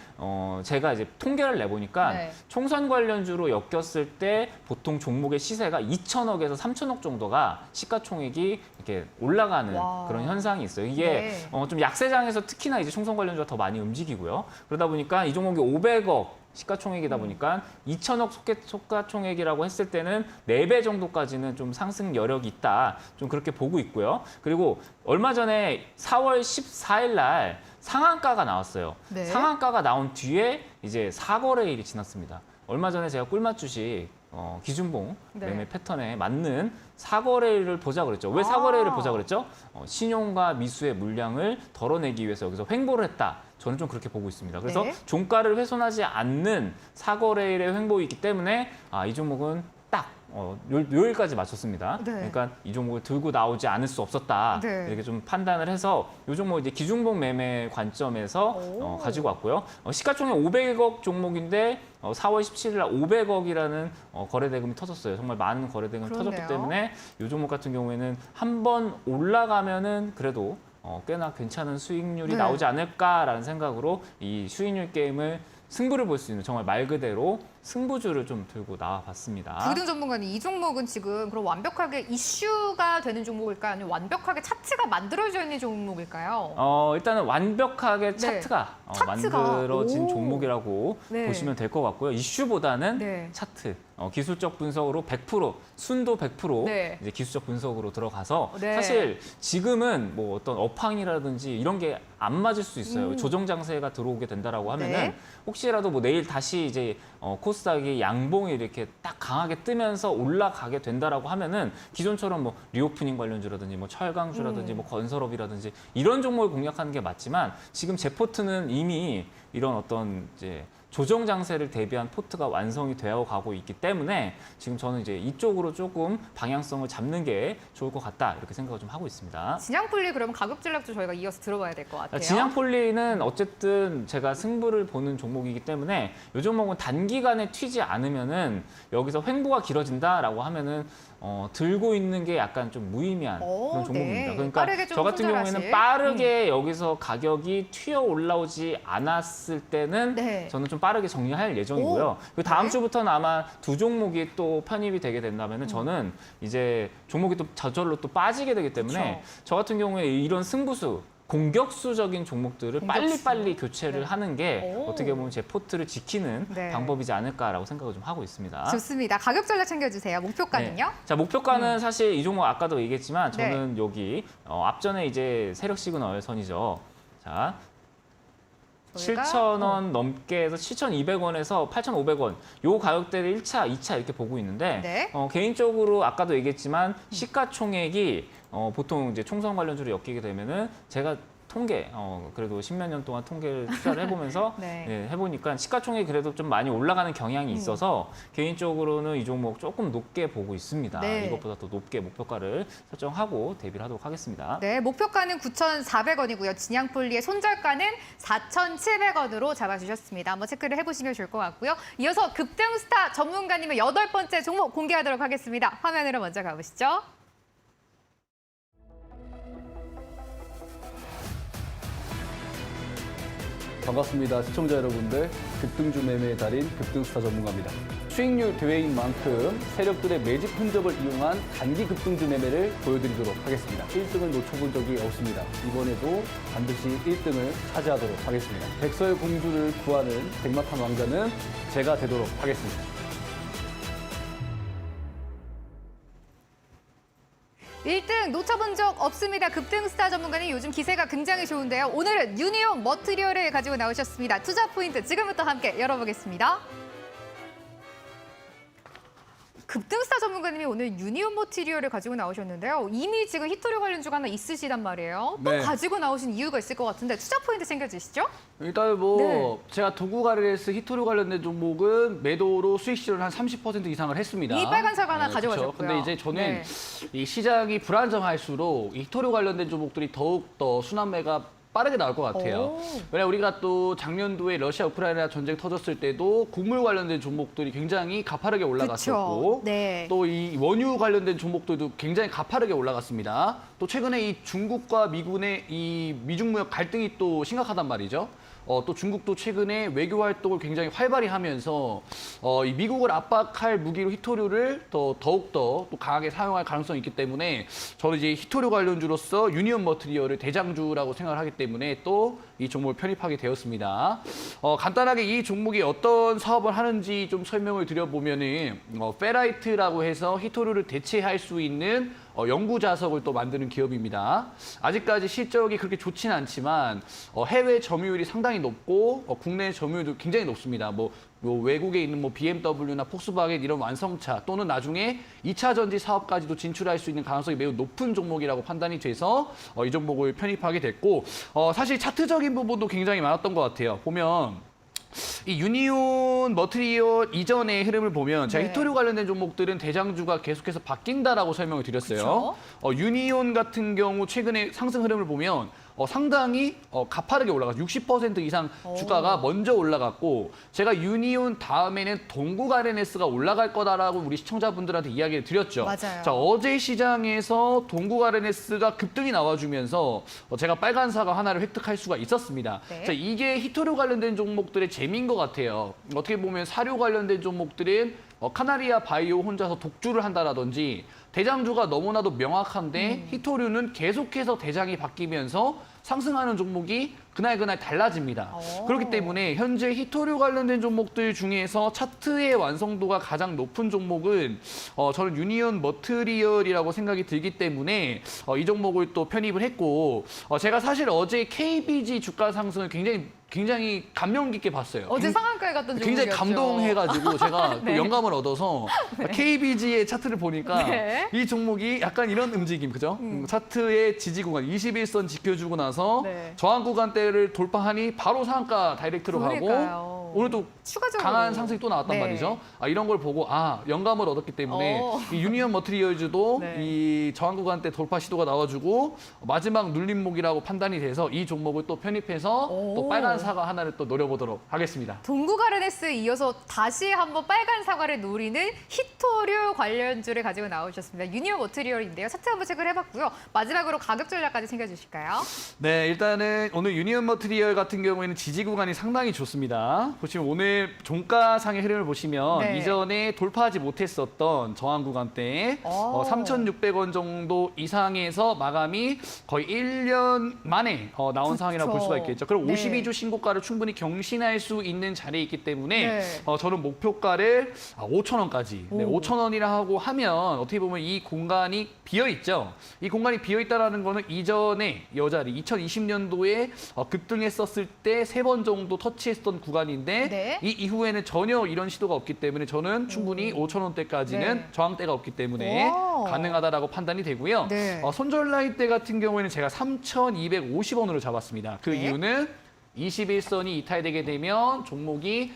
제가 이제 통계를 내보니까 네. 총선 관련주로 엮였을 때 보통 종목의 시세가 2천억에서 3천억 정도가 시가총액이 이렇게 올라가는 와. 그런 현상이 있어요. 이게 네. 좀 약세장에서 특히나 이제 총선 관련주가 더 많이 움직이고요. 그러다 보니까 이 종목이 500억 시가총액이다 보니까 2천억 시가총액이라고 했을 때는 4배 정도까지는 좀 상승 여력이 있다. 좀 그렇게 보고 있고요. 그리고 얼마 전에 4월 14일 날 상한가가 나왔어요. 네. 상한가가 나온 뒤에 이제 사거래일이 지났습니다. 얼마 전에 제가 꿀맛 주식 기준봉 네. 매매 패턴에 맞는 사거래일을 보자 그랬죠. 왜 사거래일을 보자 그랬죠? 신용과 미수의 물량을 덜어내기 위해서 여기서 횡보를 했다. 저는 좀 그렇게 보고 있습니다. 그래서 네. 종가를 훼손하지 않는 사거래일의 횡보이기 때문에 이 종목은 딱 요일까지 맞췄습니다. 네. 그러니까 이 종목을 들고 나오지 않을 수 없었다. 네. 이렇게 좀 판단을 해서 이 종목 이제 기준봉 매매 관점에서 오. 가지고 왔고요. 시가총액 500억 종목인데 4월 17일 날 500억이라는 거래 대금이 터졌어요. 정말 많은 거래 대금이 그렇네요. 터졌기 때문에 이 종목 같은 경우에는 한번 올라가면은 그래도 꽤나 괜찮은 수익률이 네. 나오지 않을까라는 생각으로 이 수익률 게임을 승부를 볼 수 있는 정말 말 그대로 승부주를 좀 들고 나와봤습니다. 부등 전문가는 이 종목은 지금 그럼 완벽하게 이슈가 되는 종목일까요? 아니면 완벽하게 차트가 만들어져 있는 종목일까요? 일단은 완벽하게 차트가, 차트가. 만들어진 오. 종목이라고 네. 보시면 될 것 같고요. 이슈보다는 네. 차트, 기술적 분석으로 100%, 순도 100% 네. 이제 기술적 분석으로 들어가서 네. 사실 지금은 뭐 어떤 업황이라든지 이런 게 안 맞을 수 있어요. 조정 장세가 들어오게 된다라고 하면은 네. 혹시라도 뭐 내일 다시 이제 코스닥이 양봉이 이렇게 딱 강하게 뜨면서 올라가게 된다라고 하면은 기존처럼 뭐 리오프닝 관련주라든지 뭐 철강주라든지 뭐 건설업이라든지 이런 종목을 공략하는 게 맞지만 지금 제 포트는 이미 이런 어떤 이제 조정 장세를 대비한 포트가 완성이 되어 가고 있기 때문에 지금 저는 이제 이쪽으로 조금 방향성을 잡는 게 좋을 것 같다 이렇게 생각을 좀 하고 있습니다. 진양풀리 그러면 가격 전략도 저희가 이어서 들어봐야 될 것 같아요. 진양폴리는 어쨌든 제가 승부를 보는 종목이기 때문에 이 종목은 단기간에 튀지 않으면은 여기서 횡보가 길어진다라고 하면은 들고 있는 게 약간 좀 무의미한 오, 그런 종목입니다. 네. 그러니까 빠르게 좀 저 같은 손절하실. 경우에는 빠르게 여기서 가격이 튀어 올라오지 않았을 때는 네. 저는 좀 빠르게 정리할 예정이고요. 그 다음 네. 주부터는 아마 두 종목이 또 편입이 되게 된다면은 저는 이제 종목이 또 저절로 또 빠지게 되기 때문에 그쵸. 저 같은 경우에 이런 승부수 공격수적인 종목들을 공격수. 빨리빨리 교체를 네. 하는 게 오. 어떻게 보면 제 포트를 지키는 네. 방법이지 않을까라고 생각을 좀 하고 있습니다. 좋습니다. 가격 전략 챙겨주세요. 목표가는요? 네. 자, 목표가는 사실 이 종목 아까도 얘기했지만 네. 저는 여기 앞전에 이제 세력 시그널 선이죠. 자, 저희가 7,000원 넘게 해서 7,200원에서 8,500원 요 가격대를 1차, 2차 이렇게 보고 있는데 네. 개인적으로 아까도 얘기했지만 시가총액이 보통 이제 총선 관련주로 엮이게 되면은 제가 통계 그래도 10몇 년 동안 통계를 투자를 해보면서 네. 네, 해보니까 시가총액이 그래도 좀 많이 올라가는 경향이 있어서 개인적으로는 이 종목 조금 높게 보고 있습니다. 네. 이것보다 더 높게 목표가를 설정하고 대비를 하도록 하겠습니다. 네, 목표가는 9,400원이고요. 진양폴리의 손절가는 4,700원으로 잡아주셨습니다. 한번 체크를 해보시면 좋을 것 같고요. 이어서 급등스타 전문가님의 8번째 종목 공개하도록 하겠습니다. 화면으로 먼저 가보시죠. 반갑습니다. 시청자 여러분들. 급등주 매매의 달인 급등스타 전문가입니다. 수익률 대회인 만큼 세력들의 매집 흔적을 이용한 단기 급등주 매매를 보여드리도록 하겠습니다. 1등을 놓쳐본 적이 없습니다. 이번에도 반드시 1등을 차지하도록 하겠습니다. 백서의 공주를 구하는 백마탄 왕자는 제가 되도록 하겠습니다. 일등 놓쳐본 적 없습니다. 급등스타 전문가님 요즘 기세가 굉장히 좋은데요. 오늘은 유니온 머티리얼을 가지고 나오셨습니다. 투자 포인트 지금부터 함께 열어보겠습니다. 급등스타 전문가님이 오늘 유니온 머티리얼을 가지고 나오셨는데요. 이미 지금 히토류 관련주가 하나 있으시단 말이에요. 또 네. 가지고 나오신 이유가 있을 것 같은데 투자 포인트 챙겨주시죠. 일단 뭐 네. 제가 두구가레스 히토류 관련된 종목은 매도로 수익 실현 한 30% 이상을 했습니다. 이 빨간 사과 하나 그쵸. 가져가셨고요. 근데 이제 저는 네. 이 시장이 불안정할수록 이 히토류 관련된 종목들이 더욱 더 순환매가 빠르게 나올 것 같아요. 오. 왜냐면 우리가 또 작년도에 러시아 우크라이나 전쟁 터졌을 때도 곡물 관련된 종목들이 굉장히 가파르게 올라갔었고 그쵸. 네. 또 이 원유 관련된 종목들도 굉장히 가파르게 올라갔습니다. 또 최근에 이 중국과 미군의 이 미중 무역 갈등이 또 심각하단 말이죠. 또 중국도 최근에 외교 활동을 굉장히 활발히 하면서 이 미국을 압박할 무기로 히토류를 더욱더 또 강하게 사용할 가능성이 있기 때문에 저는 이제 히토류 관련주로서 유니온 머트리얼을 대장주라고 생각을 하기 때문에 또 이 종목을 편입하게 되었습니다. 간단하게 이 종목이 어떤 사업을 하는지 좀 설명을 드려보면은 페라이트라고 해서 히토류를 대체할 수 있는 연구 자석을 또 만드는 기업입니다. 아직까지 실적이 그렇게 좋지는 않지만 해외 점유율이 상당히 높고 국내 점유율도 굉장히 높습니다. 뭐 외국에 있는 뭐 BMW나 폭스바겐 이런 완성차 또는 나중에 2차 전지 사업까지도 진출할 수 있는 가능성이 매우 높은 종목이라고 판단이 돼서 이 종목을 편입하게 됐고 사실 차트적인 부분도 굉장히 많았던 것 같아요. 보면 이 유니온 머트리얼 이전의 흐름을 보면 제가 네. 히토류 관련된 종목들은 대장주가 계속해서 바뀐다라고 설명을 드렸어요. 유니온 같은 경우 최근에 상승 흐름을 보면 상당히 가파르게 올라가서 60% 이상 주가가 먼저 올라갔고 제가 유니온 다음에는 동국 RNS가 올라갈 거다라고 우리 시청자분들한테 이야기를 드렸죠. 맞아요. 자, 어제 시장에서 동국 RNS가 급등이 나와주면서 제가 빨간 사과 하나를 획득할 수가 있었습니다. 네. 자, 이게 히토류 관련된 종목들의 재미인 것 같아요. 어떻게 보면 사료 관련된 종목들은 카나리아 바이오 혼자서 독주를 한다라든지 대장주가 너무나도 명확한데 히토류는 계속해서 대장이 바뀌면서 상승하는 종목이 그날그날 달라집니다. 그렇기 때문에 현재 히토류 관련된 종목들 중에서 차트의 완성도가 가장 높은 종목은 저는 유니온 머트리얼이라고 생각이 들기 때문에 이 종목을 또 편입을 했고 제가 사실 어제 KBG 주가 상승을 굉장히 감명 깊게 봤어요. 어제 상한가에 갔던 종목이었죠. 굉장히 감동해가지고 제가 네. 또 영감을 얻어서 KBG의 차트를 보니까 네. 이 종목이 약간 이런 움직임, 그죠? 차트의 지지 구간 21선 지켜주고 나서 네. 저항 구간대를 돌파하니 바로 상한가 다이렉트로 그러니까요. 가고 오늘 또 추가적으로 강한 상승이 또 나왔단 네. 말이죠. 이런 걸 보고 영감을 얻었기 때문에 이 유니온 머트리얼즈도 네. 이 저항 구간대 돌파 시도가 나와주고 마지막 눌림목이라고 판단이 돼서 이 종목을 또 편입해서 또 빨간 사과 하나를 또 노려보도록 하겠습니다. 동국 RNS에 이어서 다시 한번 빨간 사과를 노리는 히토류 관련주를 가지고 나오셨습니다. 유니온 머트리얼인데요. 차트 한번 체크를 해봤고요. 마지막으로 가격 전략까지 챙겨주실까요? 네, 일단은 오늘 유니온 머트리얼 같은 경우에는 지지 구간이 상당히 좋습니다. 보시면 오늘 종가상의 흐름을 보시면 네. 이전에 돌파하지 못했었던 저항 구간대 3,600원 정도 이상에서 마감이 거의 1년 만에 나온 상황이라고 볼 수가 있겠죠. 그럼 네. 52주 신고가를 충분히 경신할 수 있는 자리에 있기 때문에 네. 저는 목표가를 5,000원까지 5,000원이라 하고 하면 어떻게 보면 이 공간이 비어있죠. 이 공간이 비어있다는 거는 이전에 여자리 2020년도에 급등했었을 때 3번 정도 터치했던 구간인데 네. 이 이후에는 전혀 이런 시도가 없기 때문에 저는 충분히 5,000원대까지는 네. 저항대가 없기 때문에 오. 가능하다라고 판단이 되고요. 네. 손절 라인대 같은 경우에는 제가 3,250원으로 잡았습니다. 그 네. 이유는 21선이 이탈되게 되면 종목이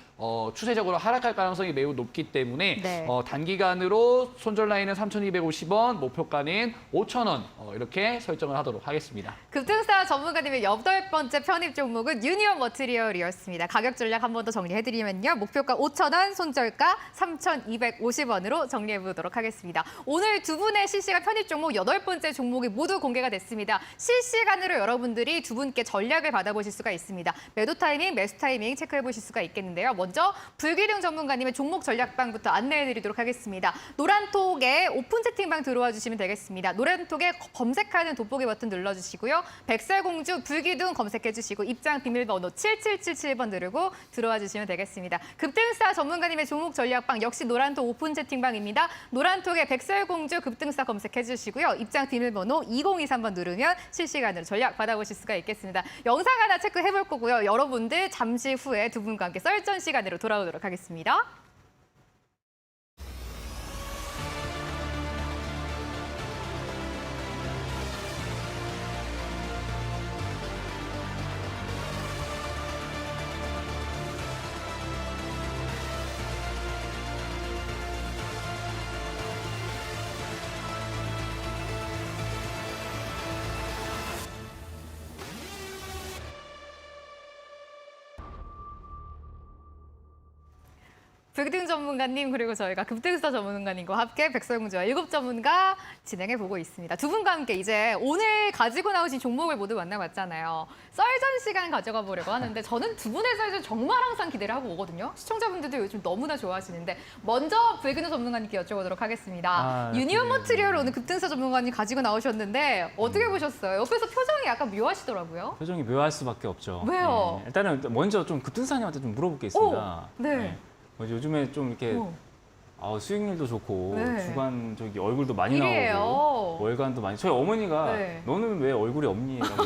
추세적으로 하락할 가능성이 매우 높기 때문에 네. 단기간으로 손절 라인은 3,250원, 목표가는 5,000원 이렇게 설정을 하도록 하겠습니다. 급등사 전문가님의 8번째 편입 종목은 유니온 머트리얼이었습니다. 가격 전략 한 번 더 정리해드리면요. 목표가 5,000원, 손절가 3,250원으로 정리해보도록 하겠습니다. 오늘 두 분의 실시간 편입 종목 8번째 종목이 모두 공개가 됐습니다. 실시간으로 여러분들이 두 분께 전략을 받아보실 수가 있습니다. 매도 타이밍, 매수 타이밍 체크해보실 수가 있겠는데요. 먼저 불기둥 전문가님의 종목 전략방부터 안내해드리도록 하겠습니다. 노란톡에 오픈 채팅방 들어와 주시면 되겠습니다. 노란톡에 검색하는 돋보기 버튼 눌러주시고요. 백설공주 불기둥 검색해주시고 입장 비밀번호 7777번 누르고 들어와 주시면 되겠습니다. 급등사 전문가님의 종목 전략방 역시 노란톡 오픈 채팅방입니다. 노란톡에 백설공주 급등사 검색해주시고요. 입장 비밀번호 2023번 누르면 실시간으로 전략 받아보실 수가 있겠습니다. 영상 하나 체크해볼 거고요. 여러분들 잠시 후에 두 분과 함께 썰전 시간으로 돌아오도록 하겠습니다. 불기둥 전문가님 그리고 저희가 급등스타 전문가님과 함께 백설공주와 7 전문가 진행해 보고 있습니다. 두 분과 함께 이제 오늘 가지고 나오신 종목을 모두 만나봤잖아요. 썰전 시간 가져가 보려고 하는데 저는 두 분의 썰전 정말 항상 기대를 하고 오거든요. 시청자분들도 요즘 너무나 좋아하시는데 먼저 불기둥 전문가님께 여쭤보도록 하겠습니다. 유니온 머티리얼 오늘 급등스타 전문가님 가지고 나오셨는데 어떻게 보셨어요? 옆에서 표정이 약간 묘하시더라고요. 표정이 묘할 수밖에 없죠. 왜요? 일단은 먼저 좀 급등사님한테 좀 물어볼 게 있습니다. 네. 요즘에 좀 이렇게 어. 수익률도 좋고 네. 주간 저기 얼굴도 많이 일이에요. 나오고 월간도 많이. 저희 어머니가 네. 너는 왜 얼굴이 없니? 라고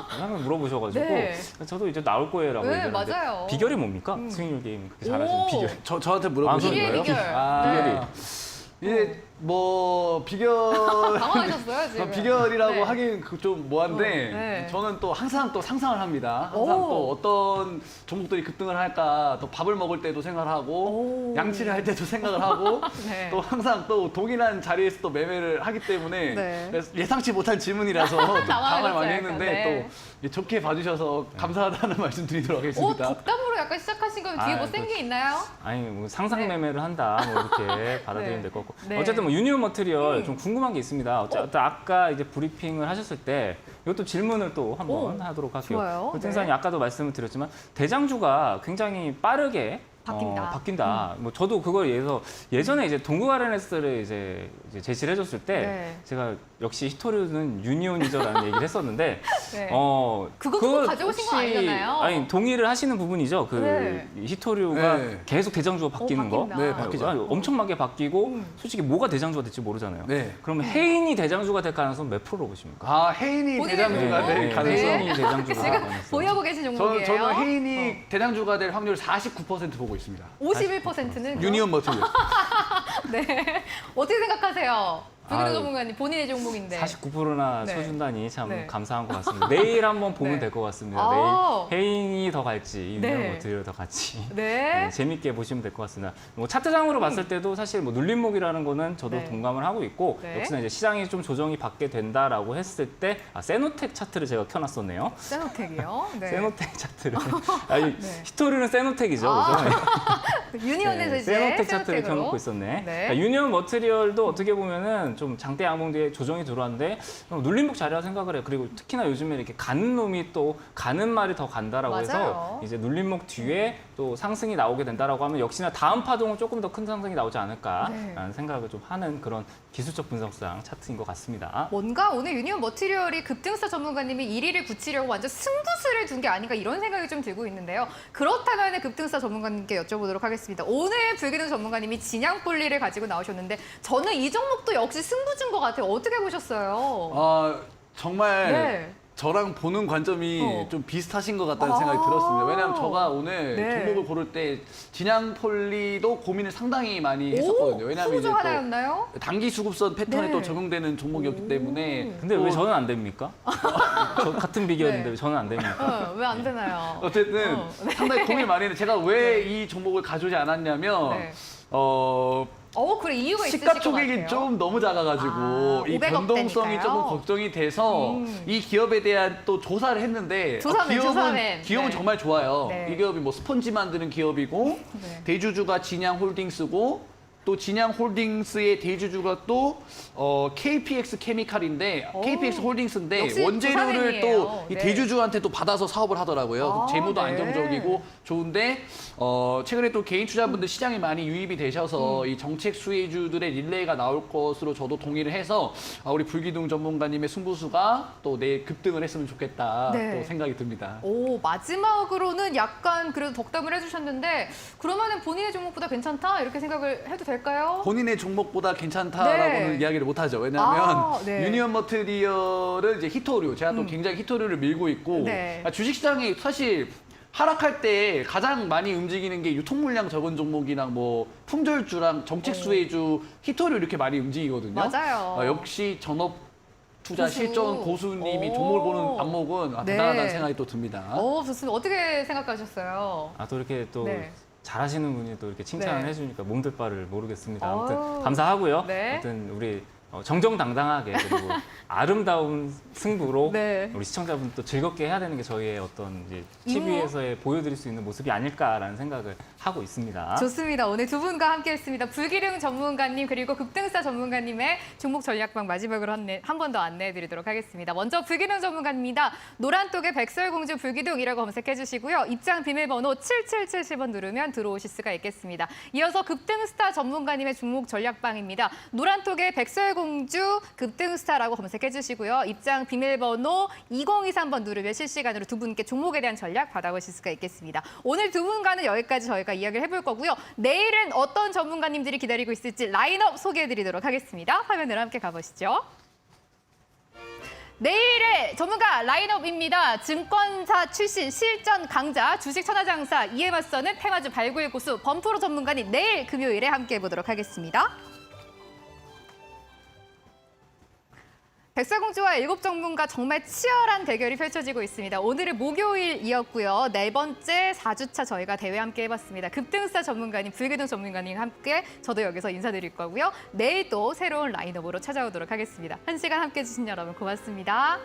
항상 물어보셔가지고 네. 저도 이제 나올 거예요라고 네, 얘기하는데 맞아요. 비결이 뭡니까? 수익률 게임 그렇게 잘하시는 오. 비결. 저한테 물어보시는 비결, 거예요? 비결. 아, 이제 뭐 비결 당황하셨어요, 지금. 비결이라고 네. 하긴 좀 뭐한데 네. 저는 또 항상 또 상상을 합니다. 항상 오. 또 어떤 종목들이 급등을 할까 또 밥을 먹을 때도 생각을 하고 오. 양치를 할 때도 생각을 하고 네. 또 항상 또 동일한 자리에서 또 매매를 하기 때문에 네. 그래서 예상치 못한 질문이라서 좀 당황을 많이 당황하셨어요, 했는데 약간. 또 좋게 봐주셔서 감사하다는 말씀 드리도록 오, 하겠습니다. 덕담으로 약간 시작하신 건 뒤에 아, 뭐 센 게 있나요? 아니 뭐 상상 네. 매매를 한다 뭐 이렇게 받아들이면 네. 될 것 같고 네. 어쨌든 뭐 유니온 머티리얼 좀 궁금한 게 있습니다. 어쨌든 아까 이제 브리핑을 하셨을 때 이것도 질문을 또 한번 하도록 할게요. 좋아요. 급등사님 아까도 말씀을 드렸지만 대장주가 굉장히 빠르게 바뀐다. 뭐 저도 그걸 예전에 이제 동구 RNS를 이제 제시를 해줬을 때 네. 제가 역시 히토류는 유니온이죠라는 얘기를 했었는데 네. 그거 그거 가져오신 거 혹시- 아니잖아요. 아니 동의를 하시는 부분이죠. 그 네. 히토류가 네. 계속 대장주가 바뀌는 거. 바뀐다. 네, 바뀌죠. 엄청나게 바뀌고 솔직히 뭐가 대장주가 될지 모르잖아요. 네. 그러면 해인이 대장주가 될 가능성은 몇 프로로 보십니까? 아 해인이 본인의 대장주가 종목? 될 가능성이 해인이 대장주가 될 지금 가능성. 보유하고 계신 종목이에요. 저는 해인이 대장주가 될 확률 49% 보고 있습니다. 51%는 유니온 머티리얼. 네. 어떻게 생각하세요? 불기둥 아유. 전문가님 본인의 종목인데. 49%나 네. 쳐준다니 참 네. 감사한 것 같습니다. 내일 한번 보면 네. 될 것 같습니다. 아. 내일 해인이 더 갈지 네. 유니온 머티리얼 더 갈지. 네. 재밌게 보시면 될 것 같습니다. 뭐 차트상으로 봤을 때도 사실 뭐 눌림목이라는 거는 저도 네. 동감을 하고 있고 네. 역시나 이제 시장이 좀 조정이 받게 된다라고 했을 때 세노텍 차트를 제가 켜놨었네요. 세노텍이요. 네. 세노텍 차트를 아니 네. 히토리는 세노텍이죠. 아, 그죠? 유니온에서 네, 이제 세노텍 차트를 세노텍으로. 켜놓고 있었네. 네. 그러니까 유니온 머티리얼도 어떻게 보면은 좀 장대 양봉 뒤에 조정이 들어왔는데 눌림목 자리라 생각을 해요. 그리고 특히나 요즘에 이렇게 가는 놈이 또 가는 말이 더 간다라고 맞아요. 해서 이제 눌림목 뒤에 또 상승이 나오게 된다라고 하면 역시나 다음 파동은 조금 더 큰 상승이 나오지 않을까라는 네. 생각을 좀 하는 그런 기술적 분석상 차트인 것 같습니다. 뭔가 오늘 유니온 머티리얼이 급등사 전문가님이 1위를 굳히려고 완전 승부수를 둔 게 아닌가 이런 생각이 좀 들고 있는데요. 그렇다면 급등사 전문가님께 여쭤보도록 하겠습니다. 오늘 불기둥 전문가님이 진양폴리를 가지고 나오셨는데 저는 이 종목도 역시 승부준 것 같아요. 어떻게 보셨어요? 아 정말 네. 저랑 보는 관점이 좀 비슷하신 것 같다는 아. 생각이 들었습니다. 왜냐하면 제가 오늘 네. 종목을 고를 때 진양폴리도 고민을 상당히 많이 했었거든요. 왜냐하면 수구 이제 중 또 하나였나요? 단기 수급선 패턴에 네. 또 적용되는 종목이었기 때문에 근데 또 왜 저는 안 됩니까? 저 같은 비결인데 네. 왜 저는 안 됩니까? 왜 안 되나요? 어쨌든 네. 상당히 고민을 많이 했는데 제가 왜 이 종목을 가져오지 않았냐면 네. 그래 이유가 있으실 것 시가총액이 같아요. 좀 너무 작아가지고 아, 이 500억 변동성이 대니까요. 조금 걱정이 돼서 이 기업에 대한 또 조사를 했는데 조사맨, 조사맨. 기업은 네. 정말 좋아요. 네. 이 기업이 뭐 스펀지 만드는 기업이고 네. 대주주가 진양홀딩스고 또 진양홀딩스의 대주주가 또 KPX 케미칼인데 오. KPX 홀딩스인데 역시 원재료를 조사맨이에요. 또 이 네. 대주주한테 또 받아서 사업을 하더라고요. 아, 재무도 네. 안정적이고 좋은데 최근에 또 개인 투자분들 시장에 많이 유입이 되셔서 이 정책 수혜주들의 릴레이가 나올 것으로 저도 동의를 해서 우리 불기둥 전문가님의 승부수가 또 내일 급등을 했으면 좋겠다 네. 또 생각이 듭니다. 마지막으로는 약간 그래도 덕담을 해주셨는데 그러면은 본인의 종목보다 괜찮다 이렇게 생각을 해도 될까요? 본인의 종목보다 괜찮다라고는 네. 이야기를 못하죠. 왜냐하면 네. 유니온 머티리얼은 이제 히토류, 제가 또 굉장히 히토류를 밀고 있고 네. 주식시장이 사실 하락할 때 가장 많이 움직이는 게 유통 물량 적은 종목이랑 뭐 품절주랑 정책 수혜주, 히토류 이렇게 많이 움직이거든요. 맞아요. 역시 전업 투자 고수. 실전 고수님이 종목을 보는 안목은 네. 대단하다는 생각이 또 듭니다. 좋습니다. 어떻게 생각하셨어요? 또 이렇게 또 네. 잘하시는 분이 또 이렇게 칭찬을 네. 해주니까 몸둘 바를 모르겠습니다. 어우. 아무튼 감사하고요. 네. 아무튼 우리 정정당당하게 그리고 아름다운 승부로 네. 우리 시청자분 또 즐겁게 해야 되는 게 저희의 어떤 이제 임무? TV에서의 보여드릴 수 있는 모습이 아닐까라는 생각을 하고 있습니다. 좋습니다. 오늘 두 분과 함께했습니다. 불기둥 전문가님 그리고 급등스타 전문가님의 종목 전략방 마지막으로 한 번 더 안내해드리도록 하겠습니다. 먼저 불기둥 전문가입니다. 노란독의 백설공주 불기둥이라고 검색해 주시고요. 입장 비밀번호 7770번 누르면 들어오실 수가 있겠습니다. 이어서 급등스타 전문가님의 종목 전략방입니다. 노란독의 백설공주 급등스타라고 검색해 주시고요. 입장 비밀번호 2023번 누르면 실시간으로 두 분께 종목에 대한 전략 받아보실 수가 있겠습니다. 오늘 두 분과는 여기까지 저희가 이야기를 해볼 거고요. 내일은 어떤 전문가님들이 기다리고 있을지 라인업 소개해드리도록 하겠습니다. 화면으로 함께 가보시죠. 내일의 전문가 라인업입니다. 증권사 출신 실전 강자, 주식 천하장사 이에 맞서는 테마주 발굴 고수 범프로 전문가님 내일 금요일에 함께해 보도록 하겠습니다. 백설공주와 일곱 전문가 정말 치열한 대결이 펼쳐지고 있습니다. 오늘은 목요일이었고요. 네 번째 4주차 저희가 대회 함께 해봤습니다. 급등스타 전문가님, 불기둥 전문가님 함께 저도 여기서 인사드릴 거고요. 내일 또 새로운 라인업으로 찾아오도록 하겠습니다. 1시간 함께해 주신 여러분 고맙습니다.